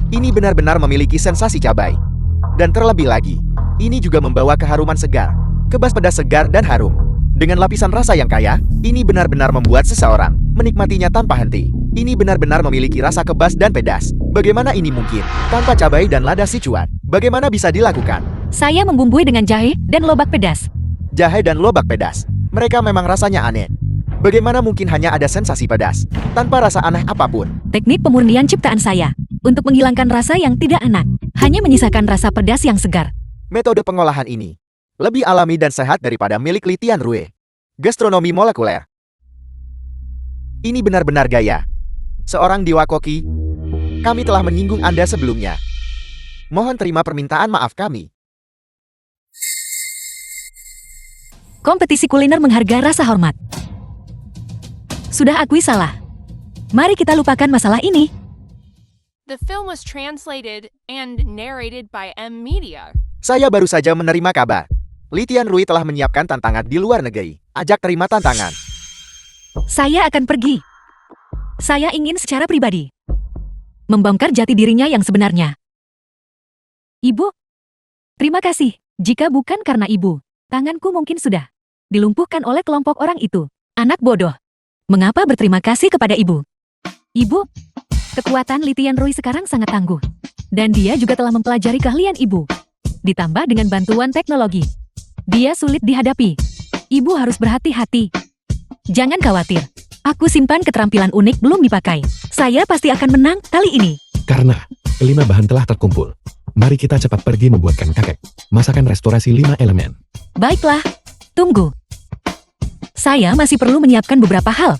Ini benar-benar memiliki sensasi cabai. Dan terlebih lagi, ini juga membawa keharuman segar, kebas, pedas, segar, dan harum. Dengan lapisan rasa yang kaya, ini benar-benar membuat seseorang menikmatinya tanpa henti. Ini benar-benar memiliki rasa kebas dan pedas. Bagaimana ini mungkin? Tanpa cabai dan lada Sichuan, bagaimana bisa dilakukan? Saya membumbui dengan jahe dan lobak pedas. Jahe dan lobak pedas, mereka memang rasanya aneh. Bagaimana mungkin hanya ada sensasi pedas, tanpa rasa aneh apapun? Teknik pemurnian ciptaan saya untuk menghilangkan rasa yang tidak enak, hanya menyisakan rasa pedas yang segar. Metode pengolahan ini lebih alami dan sehat daripada milik Li Tianrui. Gastronomi molekuler. Ini benar-benar gaya. Seorang dewa koki. Kami telah menyinggung Anda sebelumnya. Mohon terima permintaan maaf kami. Kompetisi kuliner menghargai rasa hormat. Sudah akui salah. Mari kita lupakan masalah ini. The film was translated and narrated by M Media. Saya baru saja menerima kabar. Li Tianrui telah menyiapkan tantangan di luar negeri. Ajak terima tantangan. Saya akan pergi. Saya ingin secara pribadi membongkar jati dirinya yang sebenarnya. Ibu, terima kasih. Jika bukan karena ibu, tanganku mungkin sudah dilumpuhkan oleh kelompok orang itu. Anak bodoh. Mengapa berterima kasih kepada ibu? Ibu, kekuatan Li Tianrui sekarang sangat tangguh. Dan dia juga telah mempelajari keahlian ibu. Ditambah dengan bantuan teknologi. Dia sulit dihadapi. Ibu harus berhati-hati. Jangan khawatir. Aku simpan keterampilan unik belum dipakai. Saya pasti akan menang kali ini. Karena kelima bahan telah terkumpul, mari kita cepat pergi membuatkan kakek. Masakan restorasi 5 elemen. Baiklah. Tunggu. Saya masih perlu menyiapkan beberapa hal.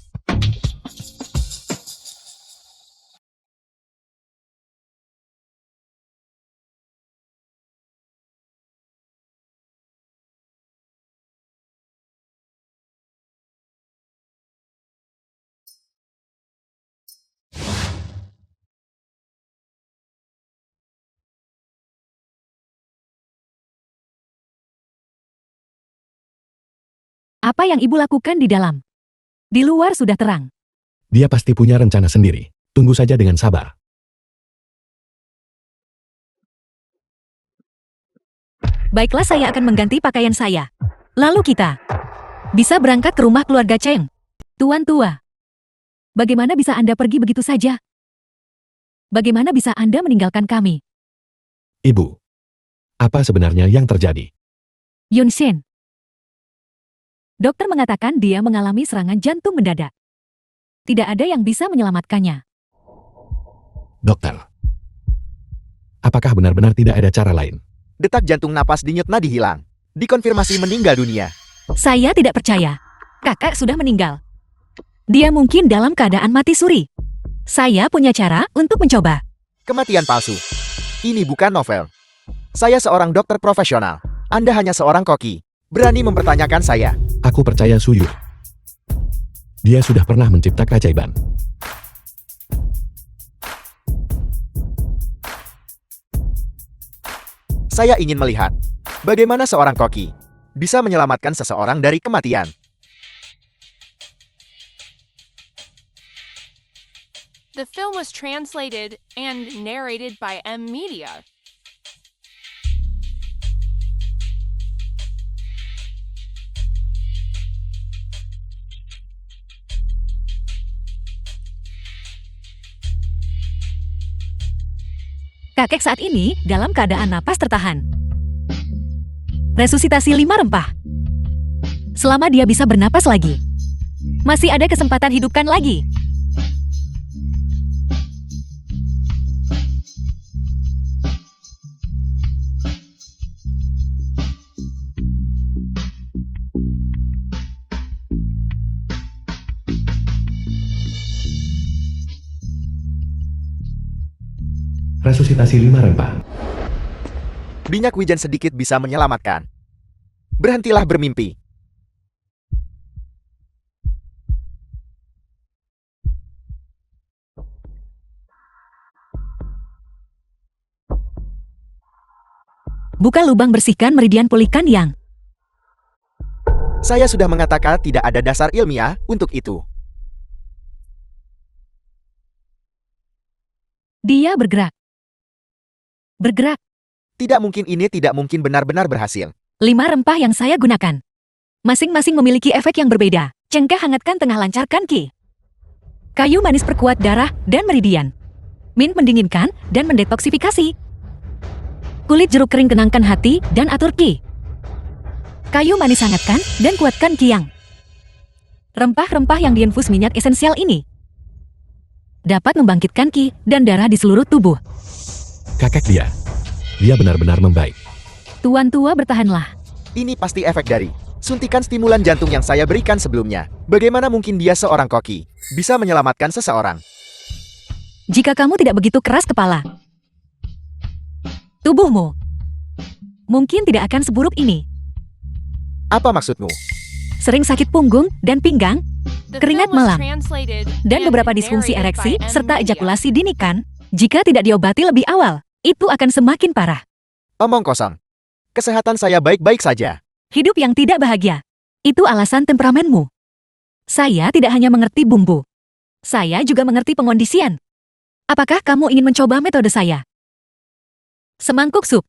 Apa yang ibu lakukan di dalam? Di luar sudah terang. Dia pasti punya rencana sendiri. Tunggu saja dengan sabar. Baiklah, saya akan mengganti pakaian saya. Lalu kita bisa berangkat ke rumah keluarga Cheng. Tuan tua, bagaimana bisa Anda pergi begitu saja? Bagaimana bisa Anda meninggalkan kami? Ibu, apa sebenarnya yang terjadi? Yun Shen. Dokter mengatakan dia mengalami serangan jantung mendadak. Tidak ada yang bisa menyelamatkannya. Dokter, apakah benar-benar tidak ada cara lain? Detak jantung, napas denyut nadi hilang. Dikonfirmasi meninggal dunia. Saya tidak percaya. Kakak sudah meninggal. Dia mungkin dalam keadaan mati suri. Saya punya cara untuk mencoba. Kematian palsu. Ini bukan novel. Saya seorang dokter profesional. Anda hanya seorang koki. Berani mempertanyakan saya. Aku percaya Suyu. Dia sudah pernah mencipta keajaiban. Saya ingin melihat bagaimana seorang koki bisa menyelamatkan seseorang dari kematian. The film was translated and narrated by M Media. Kakek saat ini dalam keadaan napas tertahan. Resusitasi 5 rempah. Selama dia bisa bernapas lagi, masih ada kesempatan hidupkan lagi. Resusitasi 5 rempah. Minyak wijen sedikit bisa menyelamatkan. Berhentilah bermimpi. Buka lubang, bersihkan meridian, pulihkan yang. Saya sudah mengatakan tidak ada dasar ilmiah untuk itu. Dia bergerak. Bergerak. Tidak mungkin ini tidak mungkin benar-benar berhasil. 5 rempah yang saya gunakan. Masing-masing memiliki efek yang berbeda. Cengkeh hangatkan, tengah lancarkan ki. Kayu manis perkuat darah dan meridian. Mint mendinginkan dan mendetoksifikasi. Kulit jeruk kering tenangkan hati dan atur ki. Kayu manis hangatkan dan kuatkan ki yang. Rempah-rempah yang diinfus minyak esensial ini dapat membangkitkan ki dan darah di seluruh tubuh. Kakek dia. Dia benar-benar membaik. Tuan tua, bertahanlah. Ini pasti efek dari suntikan stimulan jantung yang saya berikan sebelumnya. Bagaimana mungkin dia seorang koki bisa menyelamatkan seseorang? Jika kamu tidak begitu keras kepala, tubuhmu mungkin tidak akan seburuk ini. Apa maksudmu? Sering sakit punggung dan pinggang, The keringat film was malam, translated dan and beberapa disfungsi narrated ereksi by M serta Media. ejakulasi dini kan, jika tidak diobati lebih awal, itu akan semakin parah. Omong kosong. Kesehatan saya baik-baik saja. Hidup yang tidak bahagia, itu alasan temperamenmu. Saya tidak hanya mengerti bumbu, saya juga mengerti pengondisian. Apakah kamu ingin mencoba metode saya? Semangkuk sup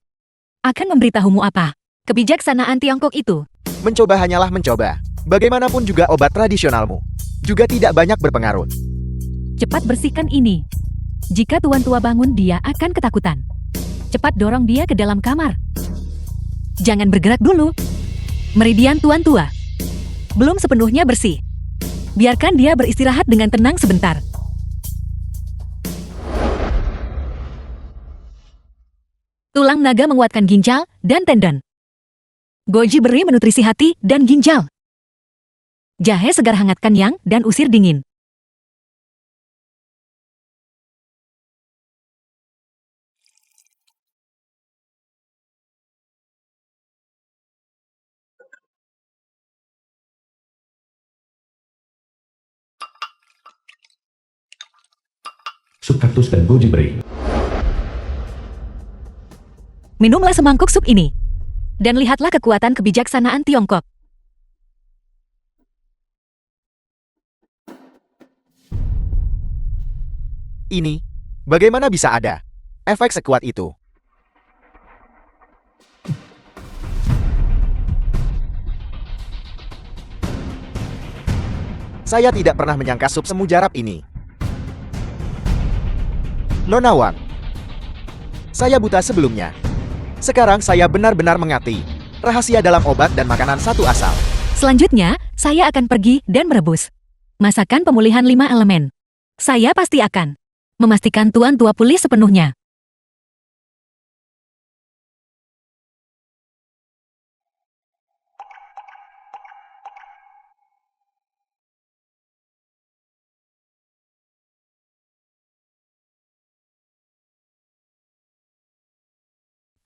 akan memberitahumu apa kebijaksanaan Tiongkok itu. Mencoba hanyalah mencoba. Bagaimanapun juga obat tradisionalmu juga tidak banyak berpengaruh. Cepat bersihkan ini. Jika tuan tua bangun, dia akan ketakutan. Cepat dorong dia ke dalam kamar. Jangan bergerak dulu. Meridian tuan tua belum sepenuhnya bersih. Biarkan dia beristirahat dengan tenang sebentar. Tulang naga menguatkan ginjal dan tendon. Goji beri menutrisi hati dan ginjal. Jahe segar hangatkan yang dan usir dingin. Sup kaktus dan goji beri. Minumlah semangkuk sup ini. Dan lihatlah kekuatan kebijaksanaan Tiongkok. Ini, bagaimana bisa ada efek sekuat itu? Saya tidak pernah menyangka sup semujarab ini. Nona Wang, saya buta sebelumnya. Sekarang saya benar-benar mengerti rahasia dalam obat dan makanan satu asal. Selanjutnya, saya akan pergi dan merebus masakan pemulihan 5 elemen. Saya pasti akan memastikan tuan tua pulih sepenuhnya.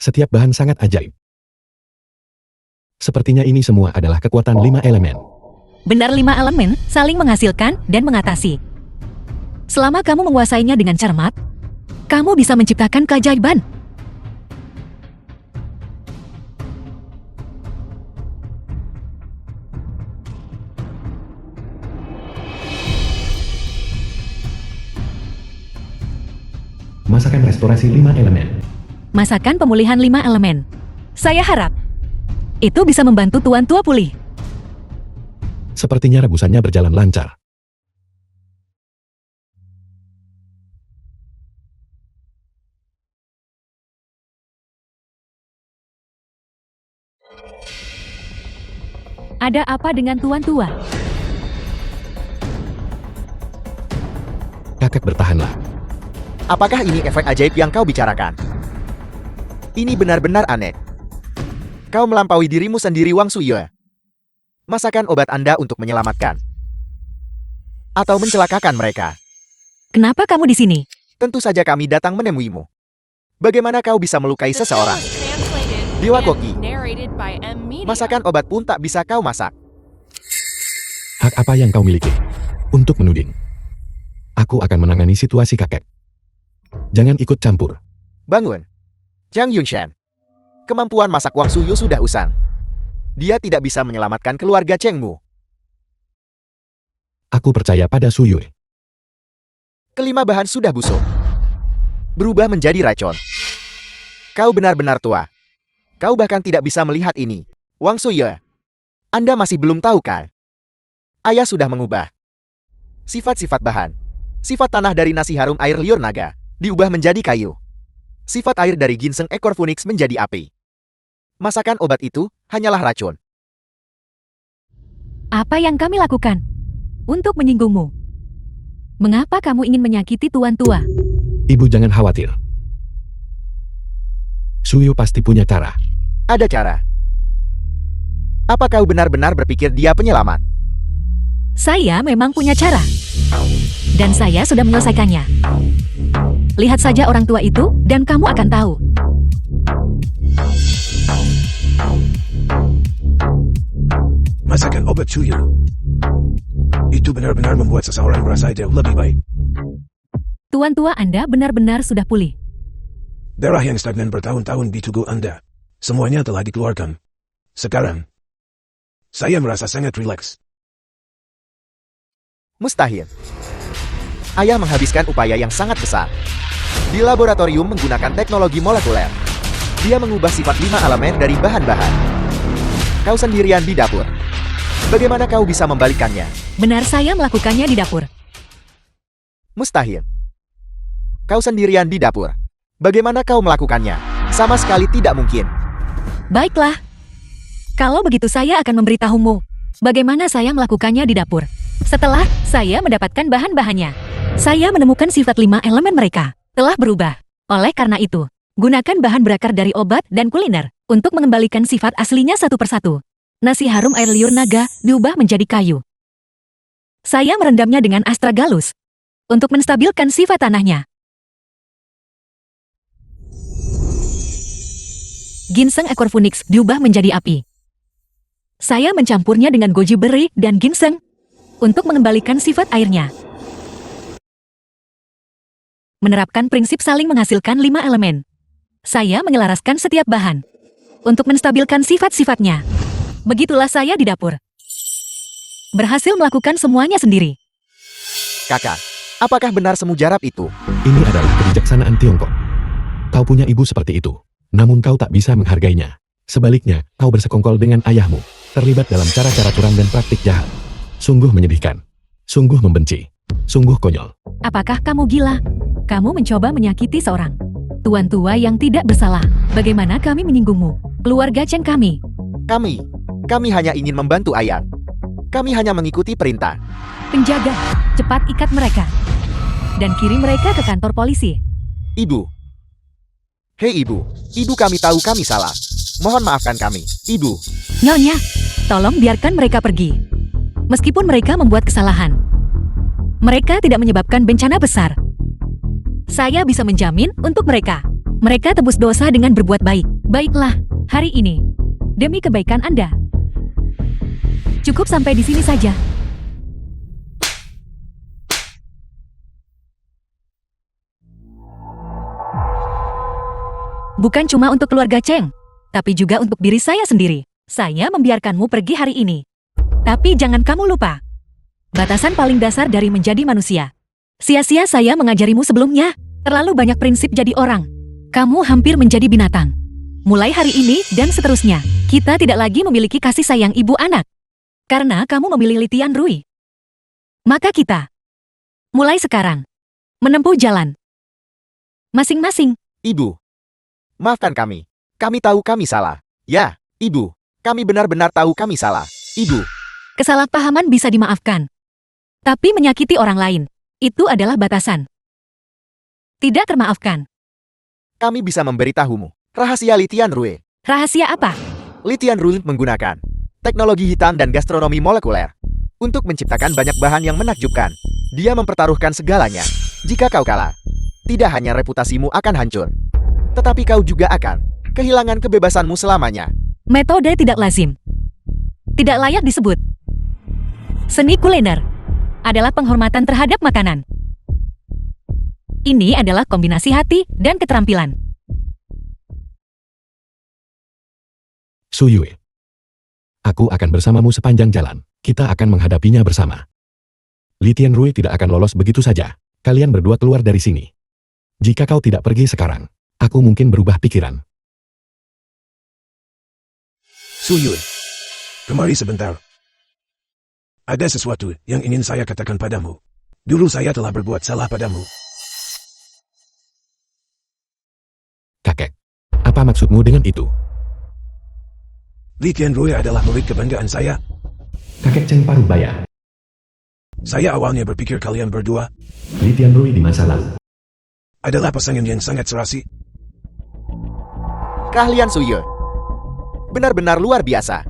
Setiap bahan sangat ajaib. Sepertinya ini semua adalah kekuatan 5 elemen. Benar 5 elemen saling menghasilkan dan mengatasi. Selama kamu menguasainya dengan cermat, kamu bisa menciptakan keajaiban. Masakan restorasi 5 elemen. Masakan pemulihan 5 elemen. Saya harap itu bisa membantu Tuan Tua pulih. Sepertinya rebusannya berjalan lancar. Ada apa dengan Tuan Tua? Kakek bertahanlah. Apakah ini efek ajaib yang kau bicarakan? Ini benar-benar aneh. Kau melampaui dirimu sendiri, Wang Suyue. Masakan obat Anda untuk menyelamatkan atau mencelakakan mereka. Kenapa kamu di sini? Tentu saja kami datang menemuimu. Bagaimana kau bisa melukai The film seseorang? was translated Dewa and Koki. narrated by M Media. Masakan obat pun tak bisa kau masak. Hak apa yang kau miliki untuk menuding? Aku akan menangani situasi kakek. Jangan ikut campur. Bangun. Zhang Yunshan. Kemampuan masak Wang Suyu sudah usang. Dia tidak bisa menyelamatkan keluarga Chengmu. Aku percaya pada Suyue. Kelima bahan sudah busuk. Berubah menjadi racun. Kau benar-benar tua. Kau bahkan tidak bisa melihat ini. Wang Suyue. Anda masih belum tahu kan? Ayah sudah mengubah sifat-sifat bahan. Sifat tanah dari nasi harum air liur naga diubah menjadi kayu. Sifat air dari ginseng ekor phoenix menjadi api. Masakan obat itu hanyalah racun. Apa yang kami lakukan untuk menyinggungmu? Mengapa kamu ingin menyakiti Tuan Tua? Ibu jangan khawatir. Suyu pasti punya cara. Ada cara. Apa kau benar-benar berpikir dia penyelamat? Saya memang punya cara. Dan saya sudah menyelesaikannya. Lihat saja orang tua itu dan kamu akan tahu. Masakan obat Suyu. Itu benar-benar membuat seseorang merasa jauh lebih baik. Tuan Tua Anda benar-benar sudah pulih. Darah yang stagnan bertahun-tahun di tubuh Anda. Semuanya telah dikeluarkan. Sekarang, saya merasa sangat rileks. Mustahil. Ayah menghabiskan upaya yang sangat besar. Di laboratorium menggunakan teknologi molekuler. Dia mengubah sifat 5 elemen dari bahan-bahan. Kau sendirian di dapur. Bagaimana kau bisa membalikannya? Benar saya melakukannya di dapur. Mustahil. Kau sendirian di dapur. Bagaimana kau melakukannya? Sama sekali tidak mungkin. Baiklah. Kalau begitu saya akan memberitahumu bagaimana saya melakukannya di dapur. Setelah saya mendapatkan bahan-bahannya, saya menemukan sifat 5 elemen mereka telah berubah. Oleh karena itu, gunakan bahan berakar dari obat dan kuliner untuk mengembalikan sifat aslinya satu persatu. Nasi harum air liur naga diubah menjadi kayu. Saya merendamnya dengan astragalus untuk menstabilkan sifat tanahnya. Ginseng ekor phoenix diubah menjadi api. Saya mencampurnya dengan goji beri dan ginseng untuk mengembalikan sifat airnya. Menerapkan prinsip saling menghasilkan 5 elemen. Saya menyelaraskan setiap bahan untuk menstabilkan sifat-sifatnya. Begitulah saya di dapur. Berhasil melakukan semuanya sendiri. Kakak, apakah benar semujarab itu? Ini adalah kebijaksanaan Tiongkok. Kau punya ibu seperti itu, namun kau tak bisa menghargainya. Sebaliknya, kau bersekongkol dengan ayahmu, terlibat dalam cara-cara curang dan praktik jahat. Sungguh menyedihkan. Sungguh membenci. Sungguh konyol. Apakah kamu gila? Kamu mencoba menyakiti seorang tuan tua yang tidak bersalah. Bagaimana kami menyinggungmu? Keluarga Cheng kami. Kami hanya ingin membantu ayah. Kami hanya mengikuti perintah. Penjaga, cepat ikat mereka. Dan kirim mereka ke kantor polisi. Ibu. Hei ibu, ibu kami tahu kami salah. Mohon maafkan kami, ibu. Nyonya, tolong biarkan mereka pergi. Meskipun mereka membuat kesalahan, mereka tidak menyebabkan bencana besar. Saya bisa menjamin untuk mereka. Mereka tebus dosa dengan berbuat baik. Baiklah, hari ini. Demi kebaikan Anda. Cukup sampai di sini saja. Bukan cuma untuk keluarga Cheng, tapi juga untuk diri saya sendiri. Saya membiarkanmu pergi hari ini. Tapi jangan kamu lupa. Batasan paling dasar dari menjadi manusia. Sia-sia saya mengajarimu sebelumnya. Terlalu banyak prinsip jadi orang. Kamu hampir menjadi binatang. Mulai hari ini dan seterusnya, kita tidak lagi memiliki kasih sayang ibu anak. Karena kamu memilih Litian Rui. Maka kita, mulai sekarang, menempuh jalan. Masing-masing. Ibu, maafkan kami. Kami tahu kami salah. Ya, Ibu, kami benar-benar tahu kami salah. Ibu, Kesalahpahaman bisa dimaafkan. Tapi menyakiti orang lain, itu adalah batasan. Tidak termaafkan. kami bisa memberitahumu. Rahasia Litian Rui. Rahasia apa? Litian Rui menggunakan teknologi hitam dan gastronomi molekuler untuk menciptakan banyak bahan yang menakjubkan. Dia mempertaruhkan segalanya. Jika kau kalah, tidak hanya reputasimu akan hancur, tetapi kau juga akan kehilangan kebebasanmu selamanya. Metode tidak lazim. Tidak layak disebut. Seni kuliner adalah penghormatan terhadap makanan. Ini adalah kombinasi hati dan keterampilan. Su Yue. Aku akan bersamamu sepanjang jalan. Kita akan menghadapinya bersama. Litian Rui tidak akan lolos begitu saja. Kalian berdua keluar dari sini. Jika kau tidak pergi sekarang, aku mungkin berubah pikiran. Su Yue, kemari sebentar. Ada sesuatu yang ingin saya katakan padamu. Dulu saya telah berbuat salah padamu. Kakek, apa maksudmu dengan itu? Litian Rui adalah murid kebanggaan saya. Kakek Cheng Parubaya. Saya awalnya berpikir kalian berdua Litian Rui di masa lalu. adalah pasangan yang sangat serasi. Keahlian Suye benar-benar luar biasa.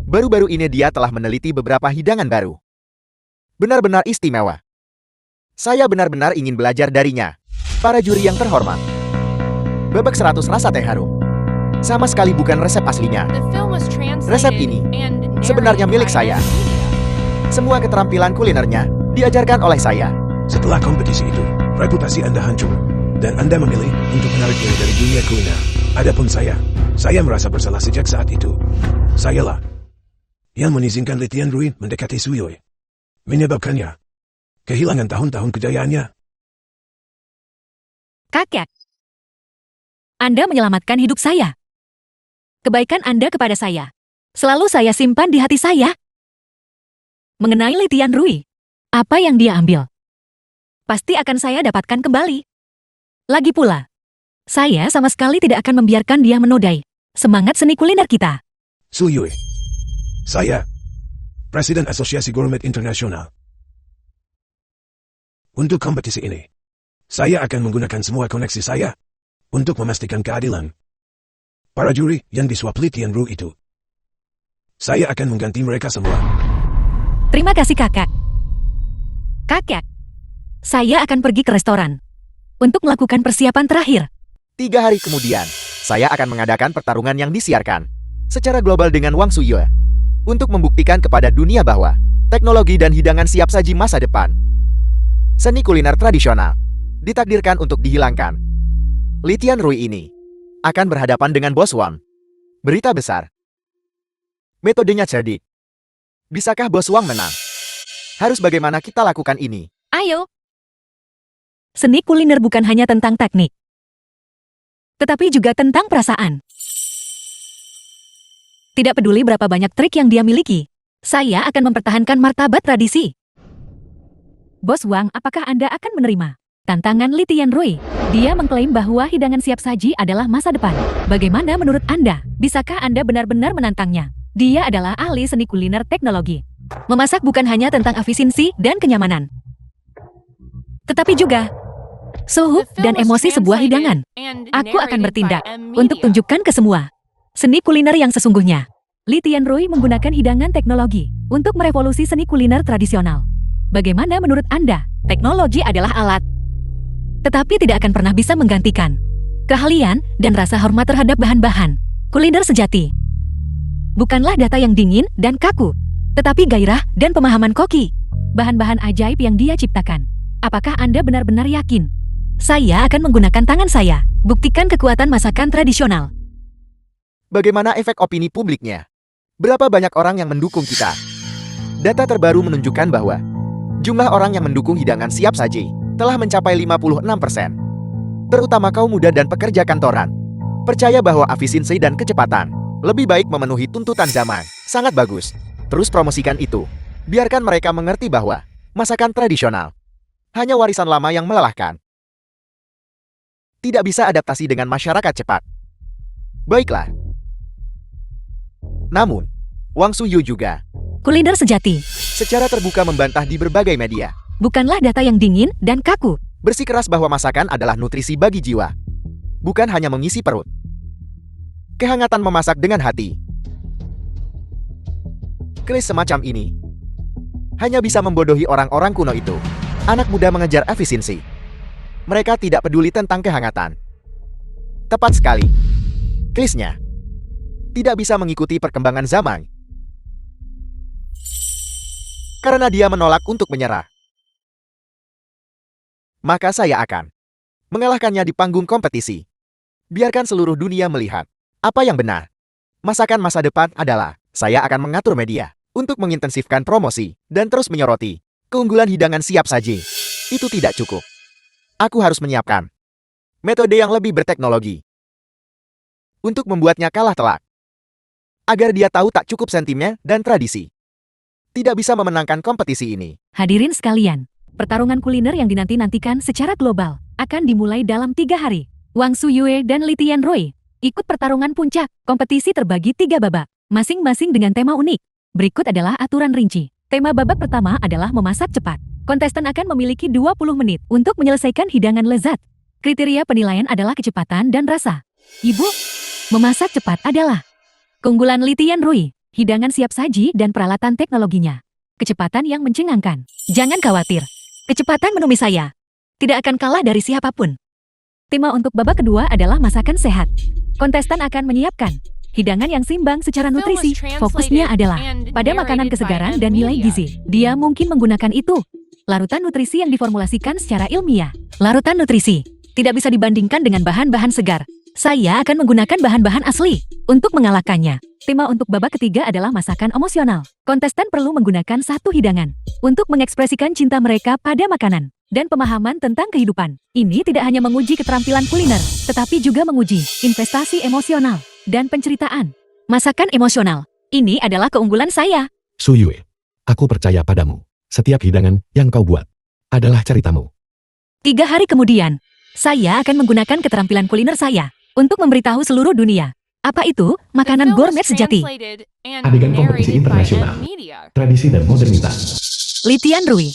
Baru-baru ini dia telah meneliti beberapa hidangan baru. Benar-benar istimewa. Saya benar-benar ingin belajar darinya. Para juri yang terhormat. Babak 100 rasa teh harum. Sama sekali bukan resep aslinya. The film was Resep translated ini and sebenarnya narrated milik by saya. Media. Semua keterampilan kulinernya diajarkan oleh saya. Setelah kompetisi itu, reputasi Anda hancur. Dan Anda memilih untuk menarik diri dari dunia kuliner. Adapun saya merasa bersalah sejak saat itu. Sayalah yang mengizinkan Litian Rui mendekati Su Yue. Menyebabkannya kehilangan tahun-tahun kejayaannya. Kakek, Anda menyelamatkan hidup saya. Kebaikan Anda kepada saya selalu saya simpan di hati saya. Mengenai Litian Rui, apa yang dia ambil, pasti akan saya dapatkan kembali. Lagi pula, saya sama sekali tidak akan membiarkan dia menodai semangat seni kuliner kita. Su Yue, saya Presiden Asosiasi Gourmet Internasional. Untuk kompetisi ini, saya akan menggunakan semua koneksi saya untuk memastikan keadilan. Para juri yang disuap Litian Rui itu, saya akan mengganti mereka semua. Terima kasih kakak. Kakek, saya akan pergi ke restoran untuk melakukan persiapan terakhir. 3 hari kemudian, saya akan mengadakan pertarungan yang disiarkan secara global dengan Wang Suyue untuk membuktikan kepada dunia bahwa teknologi dan hidangan siap saji masa depan, seni kuliner tradisional, ditakdirkan untuk dihilangkan. Litian Rui ini akan berhadapan dengan Bos Wang. Berita besar. Metodenya cerdik. Bisakah Bos Wang menang? Harus bagaimana kita lakukan ini? Ayo. Seni kuliner bukan hanya tentang teknik, tetapi juga tentang perasaan. Tidak peduli berapa banyak trik yang dia miliki, saya akan mempertahankan martabat tradisi. Bos Wang, apakah Anda akan menerima tantangan Litian Rui? Dia mengklaim bahwa hidangan siap saji adalah masa depan. Bagaimana menurut Anda? Bisakah Anda benar-benar menantangnya? Dia adalah ahli seni kuliner teknologi. Memasak bukan hanya tentang efisiensi dan kenyamanan, tetapi juga suhu The film dan was emosi sebuah translated hidangan. and Aku akan narrated bertindak by untuk Media. tunjukkan ke semua seni kuliner yang sesungguhnya. Litian Rui menggunakan hidangan teknologi untuk merevolusi seni kuliner tradisional. Bagaimana menurut Anda? Teknologi adalah alat, tetapi tidak akan pernah bisa menggantikan keahlian, dan rasa hormat terhadap bahan-bahan. Kuliner sejati bukanlah data yang dingin dan kaku, tetapi gairah dan pemahaman koki. Bahan-bahan ajaib yang dia ciptakan. Apakah Anda benar-benar yakin? Saya akan menggunakan tangan saya. Buktikan kekuatan masakan tradisional. Bagaimana efek opini publiknya? Berapa banyak orang yang mendukung kita? Data terbaru menunjukkan bahwa jumlah orang yang mendukung hidangan siap saji telah mencapai 56%. Terutama kaum muda dan pekerja kantoran. Percaya bahwa efisiensi dan kecepatan lebih baik memenuhi tuntutan zaman. Sangat bagus. Terus promosikan itu. Biarkan mereka mengerti bahwa masakan tradisional hanya warisan lama yang melelahkan. Tidak bisa adaptasi dengan masyarakat cepat. Baiklah. Namun, Wang Suyu juga Kuliner sejati secara terbuka membantah di berbagai media. bukanlah data yang dingin dan kaku. Bersikeras bahwa masakan adalah nutrisi bagi jiwa. Bukan hanya mengisi perut. Kehangatan memasak dengan hati. Keris semacam ini hanya bisa membodohi orang-orang kuno itu. Anak muda mengejar efisiensi. Mereka tidak peduli tentang kehangatan. Tepat sekali. Kerisnya tidak bisa mengikuti perkembangan zaman. Karena dia menolak untuk menyerah. Maka saya akan mengalahkannya di panggung kompetisi. Biarkan seluruh dunia melihat apa yang benar. Masakan masa depan adalah saya akan mengatur media untuk mengintensifkan promosi dan terus menyoroti keunggulan hidangan siap saji. Itu tidak cukup. Aku harus menyiapkan metode yang lebih berteknologi untuk membuatnya kalah telak. Agar dia tahu tak cukup sentimen dan tradisi. Tidak bisa memenangkan kompetisi ini. Hadirin sekalian, pertarungan kuliner yang dinanti-nantikan secara global akan dimulai dalam 3 hari. Wang Suyue dan Li Tianrui ikut pertarungan puncak. Kompetisi terbagi 3 babak, masing-masing dengan tema unik. Berikut adalah aturan rinci. Tema babak pertama adalah memasak cepat. Kontestan akan memiliki 20 menit untuk menyelesaikan hidangan lezat. Kriteria penilaian adalah kecepatan dan rasa. Ibu, memasak cepat adalah keunggulan Li Tianrui, hidangan siap saji dan peralatan teknologinya. Kecepatan yang mencengangkan. Jangan khawatir. Kecepatan menumis saya tidak akan kalah dari siapapun. Tema untuk babak kedua adalah masakan sehat. Kontestan akan menyiapkan hidangan yang seimbang secara nutrisi. Fokusnya adalah pada makanan kesegaran dan nilai gizi. Dia mungkin menggunakan itu. Larutan nutrisi yang diformulasikan secara ilmiah. Larutan nutrisi tidak bisa dibandingkan dengan bahan-bahan segar. Saya akan menggunakan bahan-bahan asli untuk mengalahkannya. Tema untuk babak ketiga adalah masakan emosional. Kontestan perlu menggunakan satu hidangan untuk mengekspresikan cinta mereka pada makanan dan pemahaman tentang kehidupan. Ini tidak hanya menguji keterampilan kuliner, tetapi juga menguji investasi emosional dan penceritaan. Masakan emosional. Ini adalah keunggulan saya. Suyue, aku percaya padamu. Setiap hidangan yang kau buat adalah ceritamu. 3 hari kemudian, saya akan menggunakan keterampilan kuliner saya untuk memberitahu seluruh dunia. Apa itu makanan gourmet sejati? Adegan kompetisi internasional. Tradisi dan modernitas. Li Tianrui.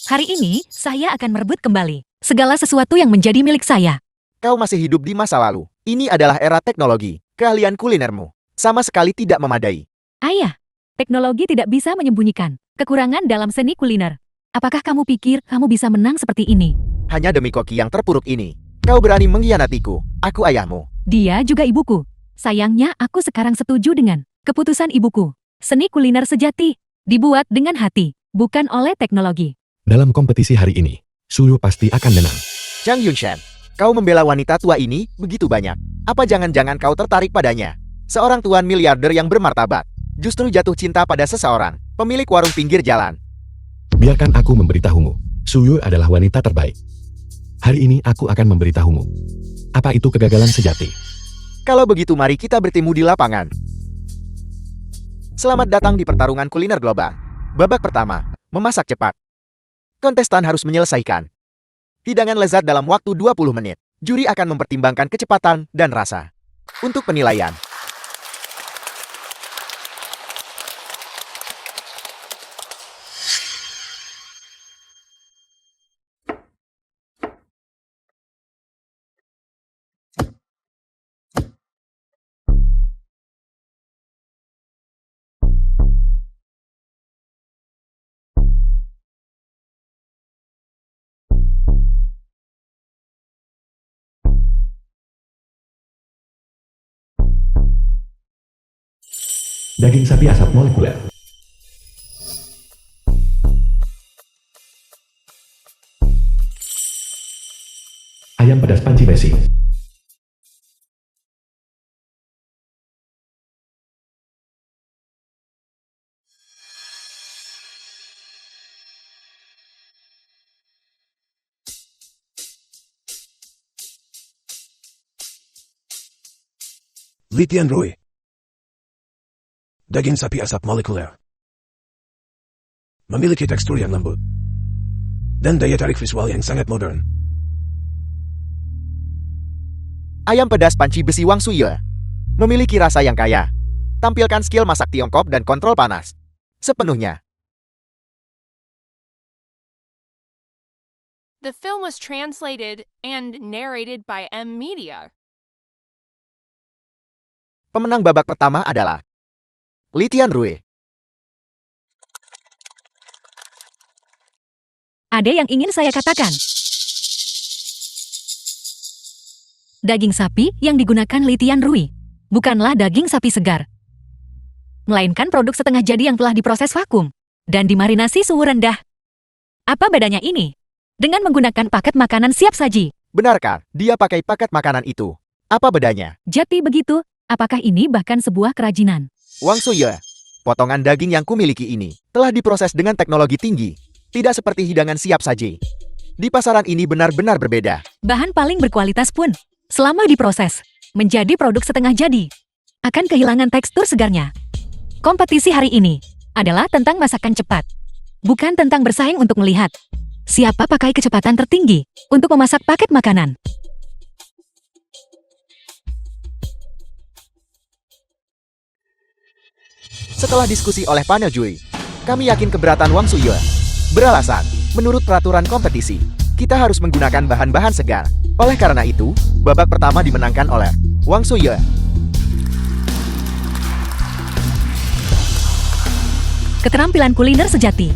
Hari ini, saya akan merebut kembali segala sesuatu yang menjadi milik saya. Kau masih hidup di masa lalu. Ini adalah era teknologi. Keahlian kulinermu sama sekali tidak memadai. Ayah, teknologi tidak bisa menyembunyikan kekurangan dalam seni kuliner. Apakah kamu pikir kamu bisa menang seperti ini? Hanya demi koki yang terpuruk ini, kau berani mengkhianatiku. Aku ayahmu. Dia juga ibuku. Sayangnya aku sekarang setuju dengan keputusan ibuku. Seni kuliner sejati dibuat dengan hati, bukan oleh teknologi. Dalam kompetisi hari ini, Suyu pasti akan menang. Zhang Yunshan, kau membela wanita tua ini begitu banyak. Apa jangan-jangan kau tertarik padanya? Seorang tuan miliarder yang bermartabat, justru jatuh cinta pada seseorang, pemilik warung pinggir jalan. Biarkan aku memberitahumu. Suyu adalah wanita terbaik. Hari ini aku akan memberitahumu. Apa itu kegagalan sejati? Kalau begitu mari kita bertemu di lapangan. Selamat datang di pertarungan kuliner global. Babak pertama, memasak cepat. Kontestan harus menyelesaikan hidangan lezat dalam waktu 20 menit. Juri akan mempertimbangkan kecepatan dan rasa. Untuk penilaian, Daging sapi asap molekuler. Ayam pedas panci besi. Litian Rui. Daging sapi asap molekuler. Memiliki tekstur yang lembut. Dan daya tarik visual yang sangat modern. Ayam pedas panci besi Wang Suye memiliki rasa yang kaya. Tampilkan skill masak Tiongkok dan kontrol panas sepenuhnya. The film was translated and narrated by M Media. Pemenang babak pertama adalah Litian Rui. Ada yang ingin saya katakan. Daging sapi yang digunakan Litian Rui bukanlah daging sapi segar, melainkan produk setengah jadi yang telah diproses vakum dan dimarinasi suhu rendah. Apa bedanya ini dengan menggunakan paket makanan siap saji? Benarkah dia pakai paket makanan itu? Apa bedanya? Jadi begitu, apakah ini bahkan sebuah kerajinan? Wang Suye, potongan daging yang kumiliki ini telah diproses dengan teknologi tinggi, tidak seperti hidangan siap saji. Di pasaran ini benar-benar berbeda. Bahan paling berkualitas pun, selama diproses, menjadi produk setengah jadi, akan kehilangan tekstur segarnya. Kompetisi hari ini adalah tentang masakan cepat, bukan tentang bersaing untuk melihat siapa pakai kecepatan tertinggi untuk memasak paket makanan. Setelah diskusi oleh panel juri, kami yakin keberatan Wang Suye beralasan, menurut peraturan kompetisi, kita harus menggunakan bahan-bahan segar. Oleh karena itu, babak pertama dimenangkan oleh Wang Suye. Keterampilan kuliner sejati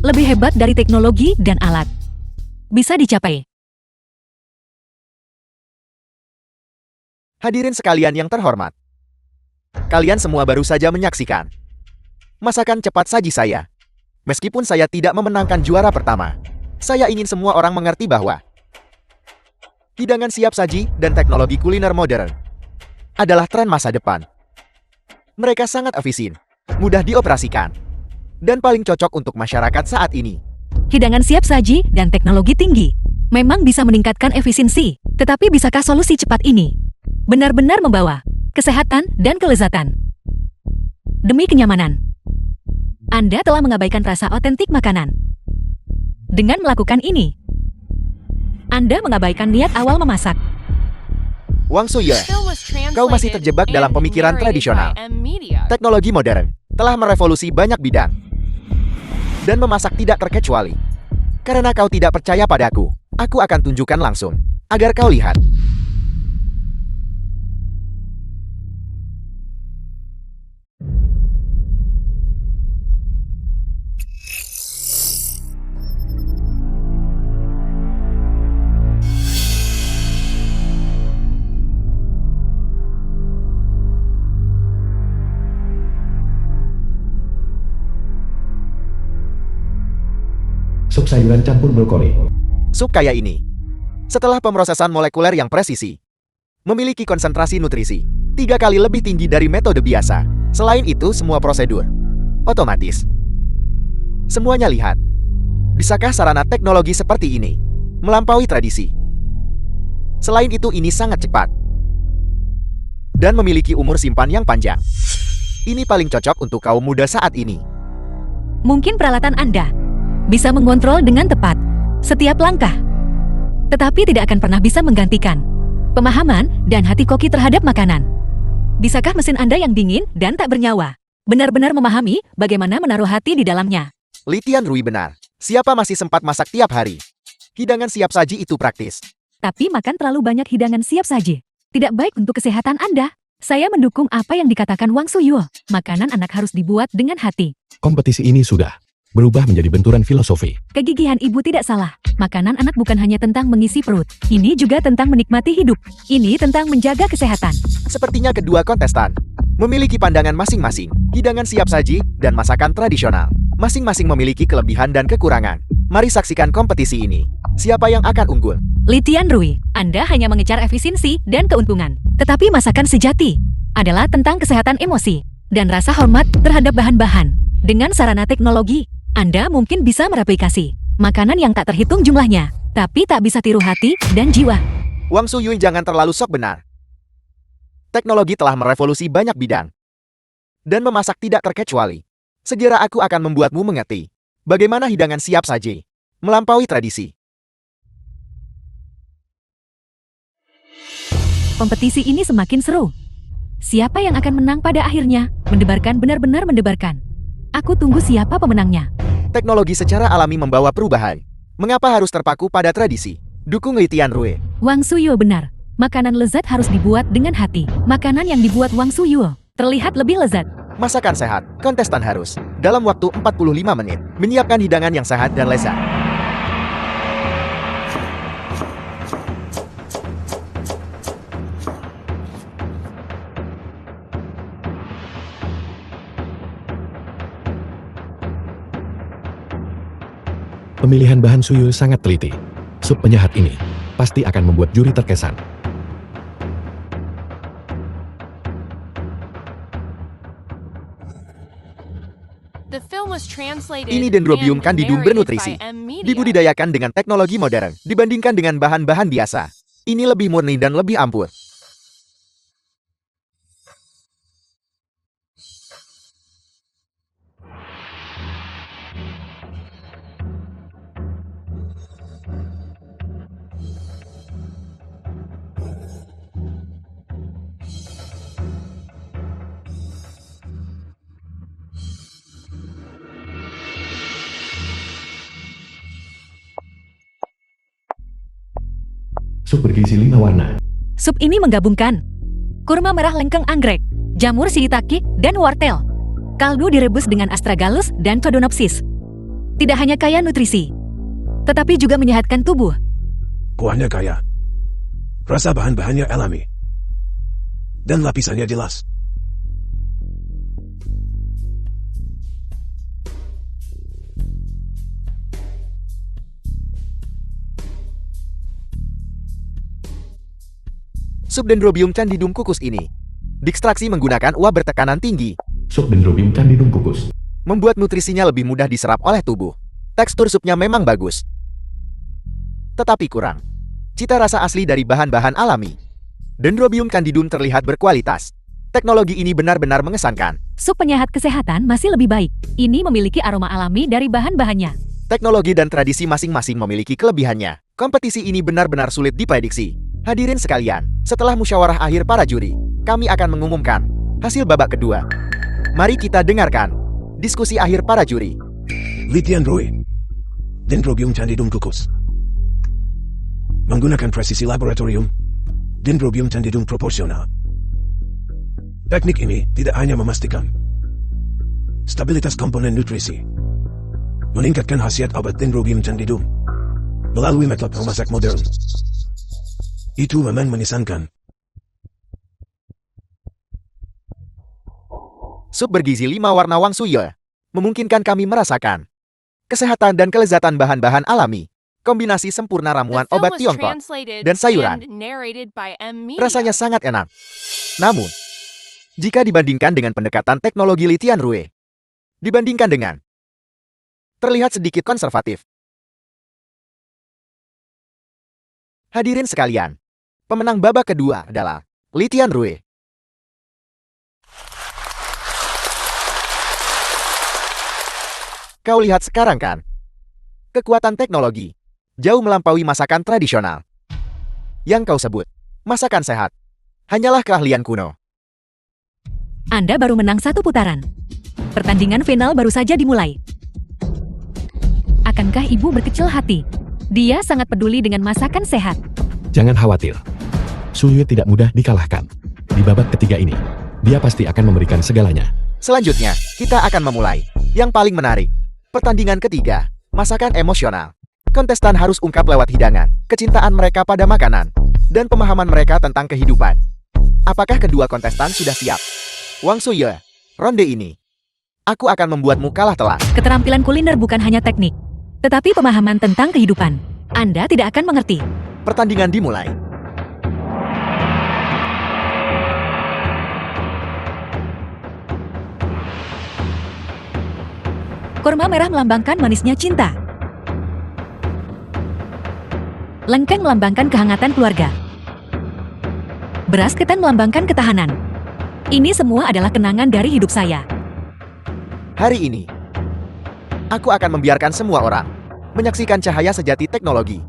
lebih hebat dari teknologi dan alat. Bisa dicapai. Hadirin sekalian yang terhormat, kalian semua baru saja menyaksikan masakan cepat saji saya. Meskipun saya tidak memenangkan juara pertama, saya ingin semua orang mengerti bahwa hidangan siap saji dan teknologi kuliner modern adalah tren masa depan. Mereka sangat efisien, mudah dioperasikan, dan paling cocok untuk masyarakat saat ini. Hidangan siap saji dan teknologi tinggi memang bisa meningkatkan efisiensi, tetapi bisakah solusi cepat ini benar-benar membawa kesehatan dan kelezatan demi kenyamanan? Anda telah mengabaikan rasa otentik makanan. Dengan melakukan ini, Anda mengabaikan niat awal memasak. Wang Suye, The film was kau masih translated terjebak dalam and pemikiran narrated tradisional. by M Media. Teknologi modern telah merevolusi banyak bidang dan memasak tidak terkecuali. Karena kau tidak percaya padaku, aku akan tunjukkan langsung agar kau lihat. Sup sayuran campur brokoli. Sup kaya ini, setelah pemrosesan molekuler yang presisi, memiliki konsentrasi nutrisi 3 kali lebih tinggi dari metode biasa. Selain itu, semua prosedur otomatis. Semuanya lihat. Bisakah sarana teknologi seperti ini melampaui tradisi? Selain itu, ini sangat cepat dan memiliki umur simpan yang panjang. Ini paling cocok untuk kaum muda saat ini. Mungkin peralatan Anda bisa mengontrol dengan tepat setiap langkah, tetapi tidak akan pernah bisa menggantikan pemahaman dan hati koki terhadap makanan. Bisakah mesin Anda yang dingin dan tak bernyawa benar-benar memahami bagaimana menaruh hati di dalamnya? Litian Rui benar. Siapa masih sempat masak tiap hari? Hidangan siap saji itu praktis. Tapi makan terlalu banyak hidangan siap saji tidak baik untuk kesehatan Anda. Saya mendukung apa yang dikatakan Wang Suye. Makanan anak harus dibuat dengan hati. Kompetisi ini sudah berubah menjadi benturan filosofi. Kegigihan ibu tidak salah. Makanan anak bukan hanya tentang mengisi perut. Ini juga tentang menikmati hidup. Ini tentang menjaga kesehatan. Sepertinya kedua kontestan memiliki pandangan masing-masing, hidangan siap saji, dan masakan tradisional. Masing-masing memiliki kelebihan dan kekurangan. Mari saksikan kompetisi ini. Siapa yang akan unggul? Litian Rui, Anda hanya mengejar efisiensi dan keuntungan. Tetapi masakan sejati adalah tentang kesehatan emosi dan rasa hormat terhadap bahan-bahan. Dengan sarana teknologi, Anda mungkin bisa mereplikasi makanan yang tak terhitung jumlahnya, tapi tak bisa tiru hati dan jiwa. Wang Suyui jangan terlalu sok benar. Teknologi telah merevolusi banyak bidang. Dan memasak tidak terkecuali. Segera aku akan membuatmu mengerti bagaimana hidangan siap saji melampaui tradisi. Kompetisi ini semakin seru. Siapa yang akan menang pada akhirnya? Mendebarkan, benar-benar mendebarkan. Aku tunggu siapa pemenangnya. Teknologi secara alami membawa perubahan. Mengapa harus terpaku pada tradisi? Dukung Litian Rui. Wang Suyuo benar. Makanan lezat harus dibuat dengan hati. Makanan yang dibuat Wang Suyuo terlihat lebih lezat. Masakan sehat, kontestan harus, dalam waktu 45 menit, menyiapkan hidangan yang sehat dan lezat. Pemilihan bahan Suyul sangat teliti. Sup penyehat ini pasti akan membuat juri terkesan. The film was translated Ini Dendrobium and candidum narrated bernutrisi. by M. Media. Dibudidayakan dengan teknologi modern, dibandingkan dengan bahan-bahan biasa. Ini lebih murni dan lebih ampuh. Sup bergizi 5 warna. Sup ini menggabungkan kurma merah lengkeng anggrek, jamur shiitake, dan wortel. Kaldu direbus dengan astragalus dan Phalaenopsis. Tidak hanya kaya nutrisi, tetapi juga menyehatkan tubuh. Kuahnya kaya. Rasa bahan-bahannya alami. Dan lapisannya jelas. Sup Dendrobium candidum kukus ini diekstraksi menggunakan uap bertekanan tinggi, Sup Dendrobium candidum kukus. membuat nutrisinya lebih mudah diserap oleh tubuh. Tekstur supnya memang bagus, tetapi kurang cita rasa asli dari bahan-bahan alami. Dendrobium candidum terlihat berkualitas. Teknologi ini benar-benar mengesankan. Sup penyehat kesehatan masih lebih baik. Ini memiliki aroma alami dari bahan-bahannya. Teknologi dan tradisi masing-masing memiliki kelebihannya. Kompetisi ini benar-benar sulit diprediksi. Hadirin sekalian, setelah musyawarah akhir para juri, kami akan mengumumkan hasil babak kedua. Mari kita dengarkan diskusi akhir para juri. Litian Rui. Dendrobium candidum kukus. Menggunakan presisi laboratorium. Dendrobium candidum proporsional. Teknik ini tidak hanya memastikan stabilitas komponen nutrisi, meningkatkan khasiat obat Dendrobium candidum melalui metode memasak modern. Itu memang mengesankan. Sup bergizi 5 warna Wang Suyue memungkinkan kami merasakan kesehatan dan kelezatan bahan-bahan alami, kombinasi sempurna ramuan The film obat was Tiongkok translated dan sayuran. and narrated by M. Media. Rasanya sangat enak. Namun, jika dibandingkan dengan pendekatan teknologi Litian Rui, dibandingkan dengan terlihat sedikit konservatif. Hadirin sekalian, pemenang babak kedua adalah Litian Rui. Kau lihat sekarang kan? Kekuatan teknologi jauh melampaui masakan tradisional. Yang kau sebut masakan sehat hanyalah keahlian kuno. Anda baru menang 1 putaran. Pertandingan final baru saja dimulai. Akankah ibu berkecil hati? Dia sangat peduli dengan masakan sehat. Jangan khawatir. Suyue tidak mudah dikalahkan. Di babak ketiga ini, dia pasti akan memberikan segalanya. Selanjutnya, kita akan memulai yang paling menarik. Pertandingan ketiga, masakan emosional. Kontestan harus ungkap lewat hidangan, kecintaan mereka pada makanan, dan pemahaman mereka tentang kehidupan. Apakah kedua kontestan sudah siap? Wang Suye, ronde ini. Aku akan membuatmu kalah telak. Keterampilan kuliner bukan hanya teknik, tetapi pemahaman tentang kehidupan. Anda tidak akan mengerti. Pertandingan dimulai. Kurma merah melambangkan manisnya cinta. Lengkeng melambangkan kehangatan keluarga. Beras ketan melambangkan ketahanan. Ini semua adalah kenangan dari hidup saya. Hari ini, aku akan membiarkan semua orang menyaksikan cahaya sejati teknologi.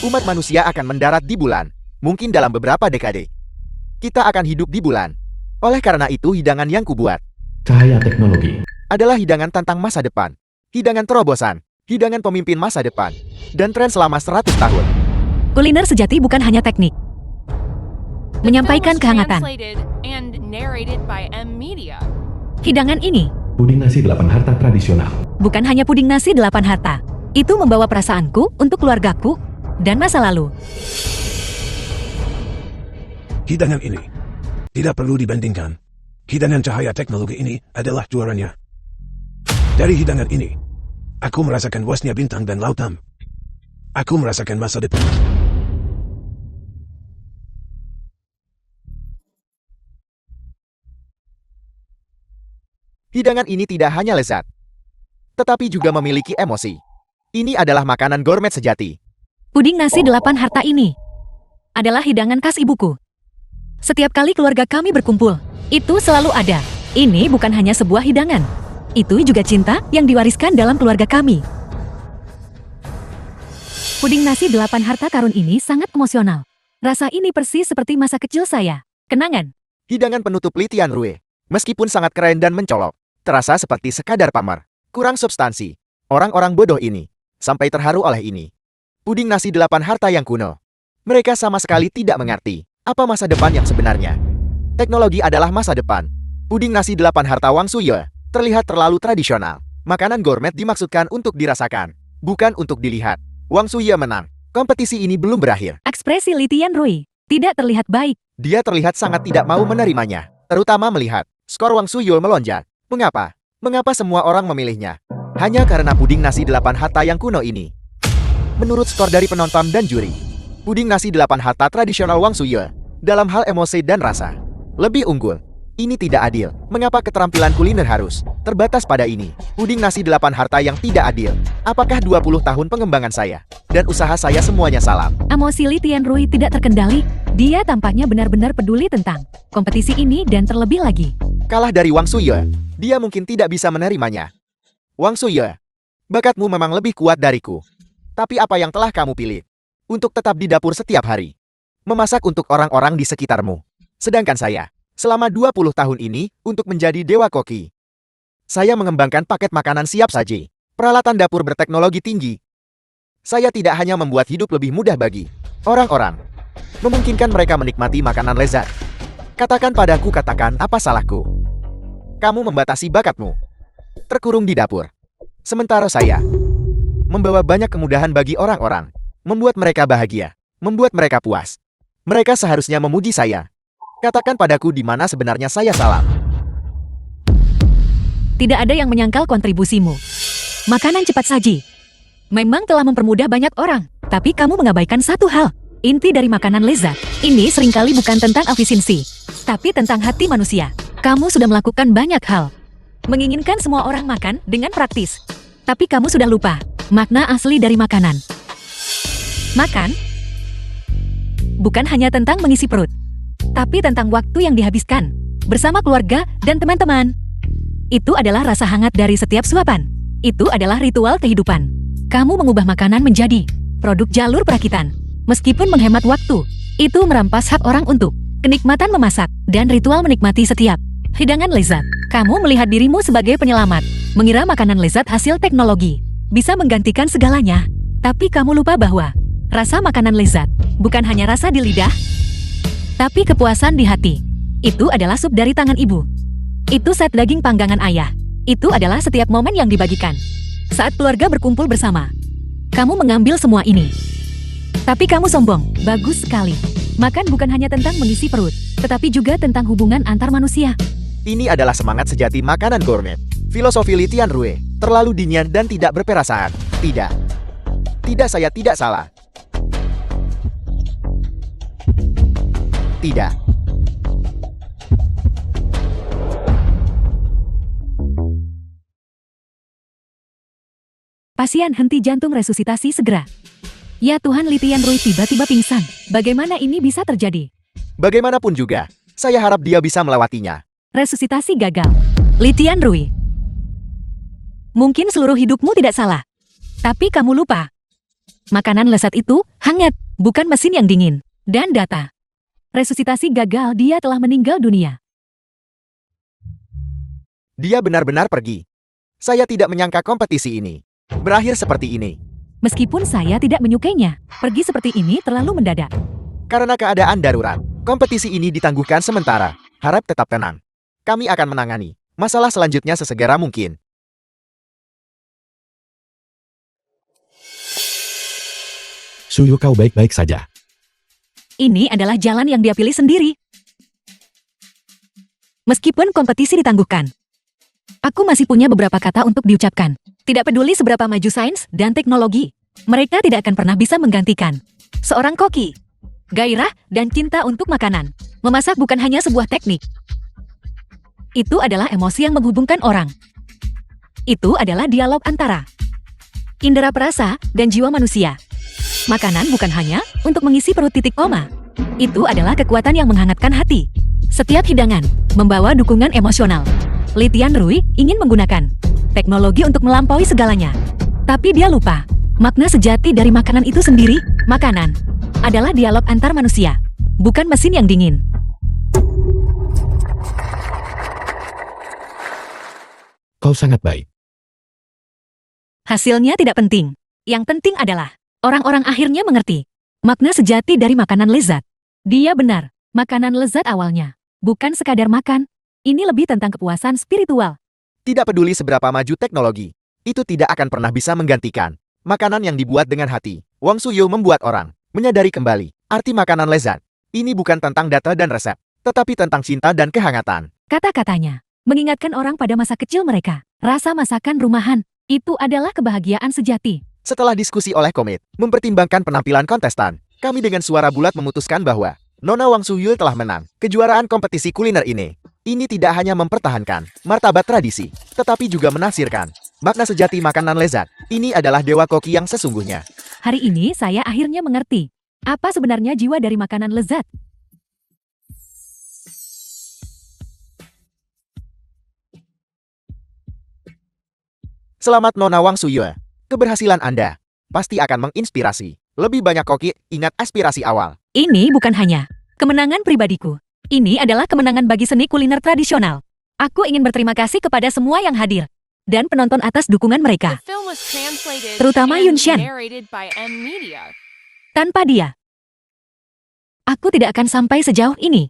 Umat manusia akan mendarat di bulan, mungkin dalam beberapa dekade. Kita akan hidup di bulan. Oleh karena itu hidangan yang kubuat Cahaya teknologi. adalah hidangan tentang masa depan, hidangan terobosan, hidangan pemimpin masa depan, dan tren selama 100 tahun. Kuliner sejati bukan hanya teknik. The Menyampaikan film was kehangatan. translated and narrated by M Media. Hidangan ini Puding nasi 8 harta tradisional. bukan hanya puding nasi 8 harta. Itu membawa perasaanku untuk keluargaku dan masa lalu. Hidangan ini tidak perlu dibandingkan. Hidangan cahaya teknologi ini adalah juaranya. Dari hidangan ini, aku merasakan luasnya bintang dan lautan. Aku merasakan masa depan. Hidangan ini tidak hanya lezat, tetapi juga memiliki emosi. Ini adalah makanan gourmet sejati. Puding nasi 8 harta ini adalah hidangan khas ibuku. Setiap kali keluarga kami berkumpul, itu selalu ada. Ini bukan hanya sebuah hidangan. Itu juga cinta yang diwariskan dalam keluarga kami. Puding nasi 8 harta karun ini sangat emosional. Rasa ini persis seperti masa kecil saya. Kenangan. Hidangan penutup Litian Rue, meskipun sangat keren dan mencolok, terasa seperti sekadar pamer. Kurang substansi. Orang-orang bodoh ini sampai terharu oleh ini. Puding nasi 8 harta yang kuno. Mereka sama sekali tidak mengerti apa masa depan yang sebenarnya. Teknologi adalah masa depan. Puding nasi 8 harta Wang Suye terlihat terlalu tradisional. Makanan gourmet dimaksudkan untuk dirasakan, bukan untuk dilihat. Wang Suye menang. Kompetisi ini belum berakhir. Ekspresi Litian Rui tidak terlihat baik. Dia terlihat sangat tidak mau menerimanya, terutama melihat skor Wang Suyul melonjak. Mengapa? Mengapa semua orang memilihnya? Hanya karena puding nasi 8 harta yang kuno ini. Menurut skor dari penonton dan juri, puding nasi 8 harta tradisional Wang Suye dalam hal emosi dan rasa lebih unggul. Ini tidak adil. Mengapa keterampilan kuliner harus terbatas pada ini? Puding nasi 8 harta yang tidak adil. Apakah 20 tahun pengembangan saya dan usaha saya semuanya salah? Emosi Litian Rui tidak terkendali. Dia tampaknya benar-benar peduli tentang kompetisi ini dan terlebih lagi. Kalah dari Wang Suye, dia mungkin tidak bisa menerimanya. Wang Suye, bakatmu memang lebih kuat dariku. Tapi apa yang telah kamu pilih? Untuk tetap di dapur setiap hari. Memasak untuk orang-orang di sekitarmu. Sedangkan saya, selama 20 tahun ini, untuk menjadi dewa koki. Saya mengembangkan paket makanan siap saji. Peralatan dapur berteknologi tinggi. Saya tidak hanya membuat hidup lebih mudah bagi orang-orang. Memungkinkan mereka menikmati makanan lezat. Katakan padaku, katakan apa salahku? Kamu membatasi bakatmu. Terkurung di dapur. Sementara saya membawa banyak kemudahan bagi orang-orang, membuat mereka bahagia, membuat mereka puas. Mereka seharusnya memuji saya. Katakan padaku di mana sebenarnya saya salah. Tidak ada yang menyangkal kontribusimu. Makanan cepat saji memang telah mempermudah banyak orang, tapi kamu mengabaikan satu hal. Inti dari makanan lezat ini seringkali bukan tentang efisiensi, tapi tentang hati manusia. Kamu sudah melakukan banyak hal, menginginkan semua orang makan dengan praktis, tapi kamu sudah lupa makna asli dari makanan. Makan bukan hanya tentang mengisi perut, tapi tentang waktu yang dihabiskan bersama keluarga dan teman-teman. Itu adalah rasa hangat dari setiap suapan. Itu adalah ritual kehidupan. Kamu mengubah makanan menjadi produk jalur perakitan. Meskipun menghemat waktu, itu merampas hak orang untuk kenikmatan memasak dan ritual menikmati setiap hidangan lezat. Kamu melihat dirimu sebagai penyelamat, mengira makanan lezat hasil teknologi bisa menggantikan segalanya. Tapi kamu lupa bahwa rasa makanan lezat bukan hanya rasa di lidah, tapi kepuasan di hati. Itu adalah sup dari tangan ibu. Itu set daging panggangan ayah. Itu adalah setiap momen yang dibagikan. Saat keluarga berkumpul bersama. Kamu mengambil semua ini. Tapi kamu sombong. Bagus sekali. Makan bukan hanya tentang mengisi perut, tetapi juga tentang hubungan antar manusia. Ini adalah semangat sejati makanan gourmet. Filosofi Li Tianrui, terlalu dingin dan tidak berperasaan. Tidak. Tidak, saya tidak salah. Tidak. Pasien henti jantung resusitasi segera. Ya Tuhan, Li Tianrui tiba-tiba pingsan. Bagaimana ini bisa terjadi? Bagaimanapun juga, saya harap dia bisa melewatinya. Resusitasi gagal. Li Tianrui. Mungkin seluruh hidupmu tidak salah. Tapi kamu lupa. Makanan lezat itu hangat, bukan mesin yang dingin. Dan data. Resusitasi gagal, dia telah meninggal dunia. Dia benar-benar pergi. Saya tidak menyangka kompetisi ini berakhir seperti ini. Meskipun saya tidak menyukainya, pergi seperti ini terlalu mendadak. Karena keadaan darurat, kompetisi ini ditangguhkan sementara. Harap tetap tenang. Kami akan menangani masalah selanjutnya sesegera mungkin. Suyu, kau baik-baik saja. Ini adalah jalan yang dia pilih sendiri. Meskipun kompetisi ditangguhkan, aku masih punya beberapa kata untuk diucapkan. Tidak peduli seberapa maju sains dan teknologi, mereka tidak akan pernah bisa menggantikan seorang koki. Gairah dan cinta untuk makanan. Memasak bukan hanya sebuah teknik. Itu adalah emosi yang menghubungkan orang. Itu adalah dialog antara indera perasa dan jiwa manusia. Makanan bukan hanya untuk mengisi perut titik koma. Itu adalah kekuatan yang menghangatkan hati. Setiap hidangan membawa dukungan emosional. Li Tianrui ingin menggunakan teknologi untuk melampaui segalanya. Tapi dia lupa, makna sejati dari makanan itu sendiri. Makanan adalah dialog antar manusia, bukan mesin yang dingin. Kau sangat baik. Hasilnya tidak penting. Yang penting adalah orang-orang akhirnya mengerti makna sejati dari makanan lezat. Dia benar, makanan lezat awalnya bukan sekadar makan. Ini lebih tentang kepuasan spiritual. Tidak peduli seberapa maju teknologi, itu tidak akan pernah bisa menggantikan makanan yang dibuat dengan hati. Wang Suyu membuat orang menyadari kembali arti makanan lezat. Ini bukan tentang data dan resep, tetapi tentang cinta dan kehangatan. Kata-katanya mengingatkan orang pada masa kecil mereka. Rasa masakan rumahan, itu adalah kebahagiaan sejati. Setelah diskusi oleh komit, mempertimbangkan penampilan kontestan, kami dengan suara bulat memutuskan bahwa Nona Wang Suyul telah menang kejuaraan kompetisi kuliner ini. Ini tidak hanya mempertahankan martabat tradisi, tetapi juga menafsirkan makna sejati makanan lezat. Ini adalah dewa koki yang sesungguhnya. Hari ini saya akhirnya mengerti apa sebenarnya jiwa dari makanan lezat. Selamat Nona Wang Suyul. Keberhasilan Anda pasti akan menginspirasi lebih banyak koki. Ingat aspirasi awal. Ini bukan hanya kemenangan pribadiku. Ini adalah kemenangan bagi seni kuliner tradisional. Aku ingin berterima kasih kepada semua yang hadir dan penonton atas dukungan mereka. The film was translated Terutama and Yun Shen. narrated by M Media. Tanpa dia, aku tidak akan sampai sejauh ini.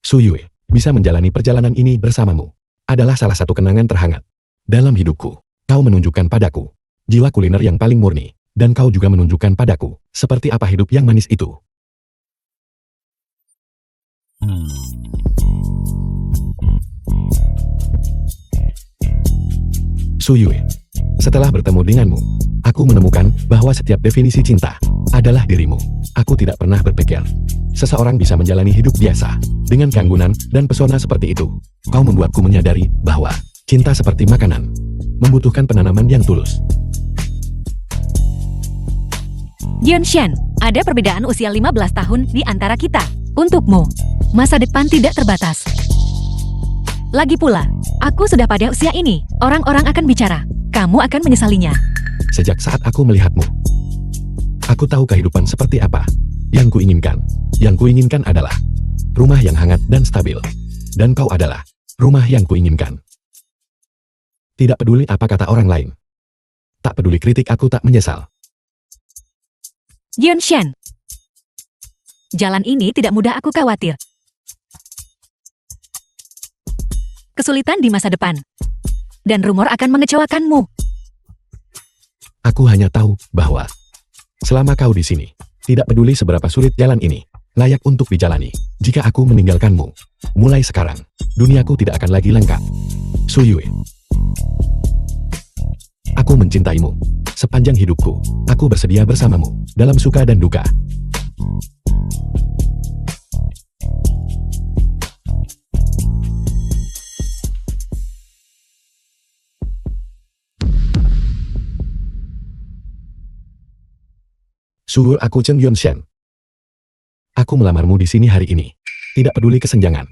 Suyu, bisa menjalani perjalanan ini bersamamu adalah salah satu kenangan terhangat dalam hidupku. Kau menunjukkan padaku jiwa kuliner yang paling murni, dan kau juga menunjukkan padaku seperti apa hidup yang manis itu. Suyue, setelah bertemu denganmu, aku menemukan bahwa setiap definisi cinta adalah dirimu. Aku tidak pernah berpikir seseorang bisa menjalani hidup biasa dengan gangguan dan pesona seperti itu. Kau membuatku menyadari bahwa cinta seperti makanan membutuhkan penanaman yang tulus. Yun Shen, ada perbedaan usia 15 tahun di antara kita. Untukmu, masa depan tidak terbatas. Lagi pula, aku sudah pada usia ini. Orang-orang akan bicara. Kamu akan menyesalinya. Sejak saat aku melihatmu, aku tahu kehidupan seperti apa yang kuinginkan. Yang kuinginkan adalah rumah yang hangat dan stabil. Dan kau adalah rumah yang kuinginkan. Tidak peduli apa kata orang lain. Tak peduli kritik, aku tak menyesal. Yunshan. Jalan ini tidak mudah, aku khawatir. Kesulitan di masa depan. Dan rumor akan mengecewakanmu. Aku hanya tahu bahwa selama kau di sini, tidak peduli seberapa sulit jalan ini, layak untuk dijalani. Jika aku meninggalkanmu, mulai sekarang, duniaku tidak akan lagi lengkap. Suyue. Aku mencintaimu. Sepanjang hidupku, aku bersedia bersamamu, dalam suka dan duka. Suruh aku Chen Yunshan. Aku melamarmu di sini hari ini. Tidak peduli kesenjangan.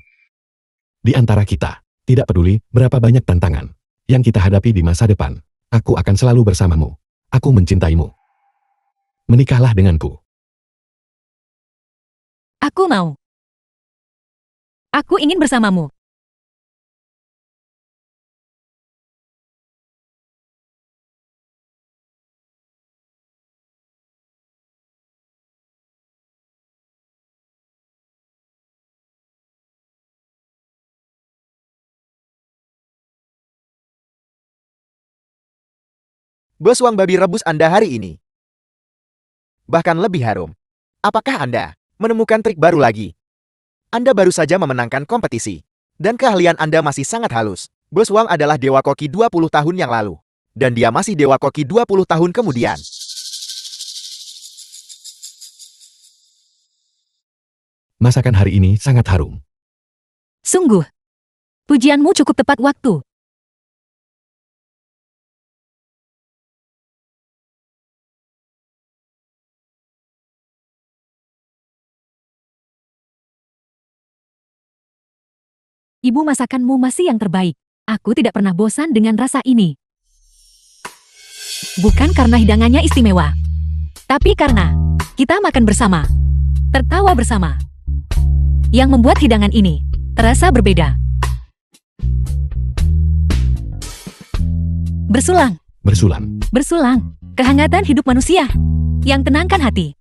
Di antara kita, tidak peduli berapa banyak tantangan yang kita hadapi di masa depan, aku akan selalu bersamamu. Aku mencintaimu. Menikahlah denganku. Aku mau. Aku ingin bersamamu. Bos Wang babi rebus Anda hari ini. Bahkan lebih harum. Apakah Anda menemukan trik baru lagi? Anda baru saja memenangkan kompetisi. Dan keahlian Anda masih sangat halus. Bos Wang adalah Dewa Koki 20 tahun yang lalu. Dan dia masih Dewa Koki 20 tahun kemudian. Masakan hari ini sangat harum. Sungguh. Pujianmu cukup tepat waktu. Ibu, masakanmu masih yang terbaik. Aku tidak pernah bosan dengan rasa ini. Bukan karena hidangannya istimewa, tapi karena kita makan bersama, tertawa bersama. Yang membuat hidangan ini terasa berbeda. Bersulang, Bersulang. bersulang. Kehangatan hidup manusia yang tenangkan hati.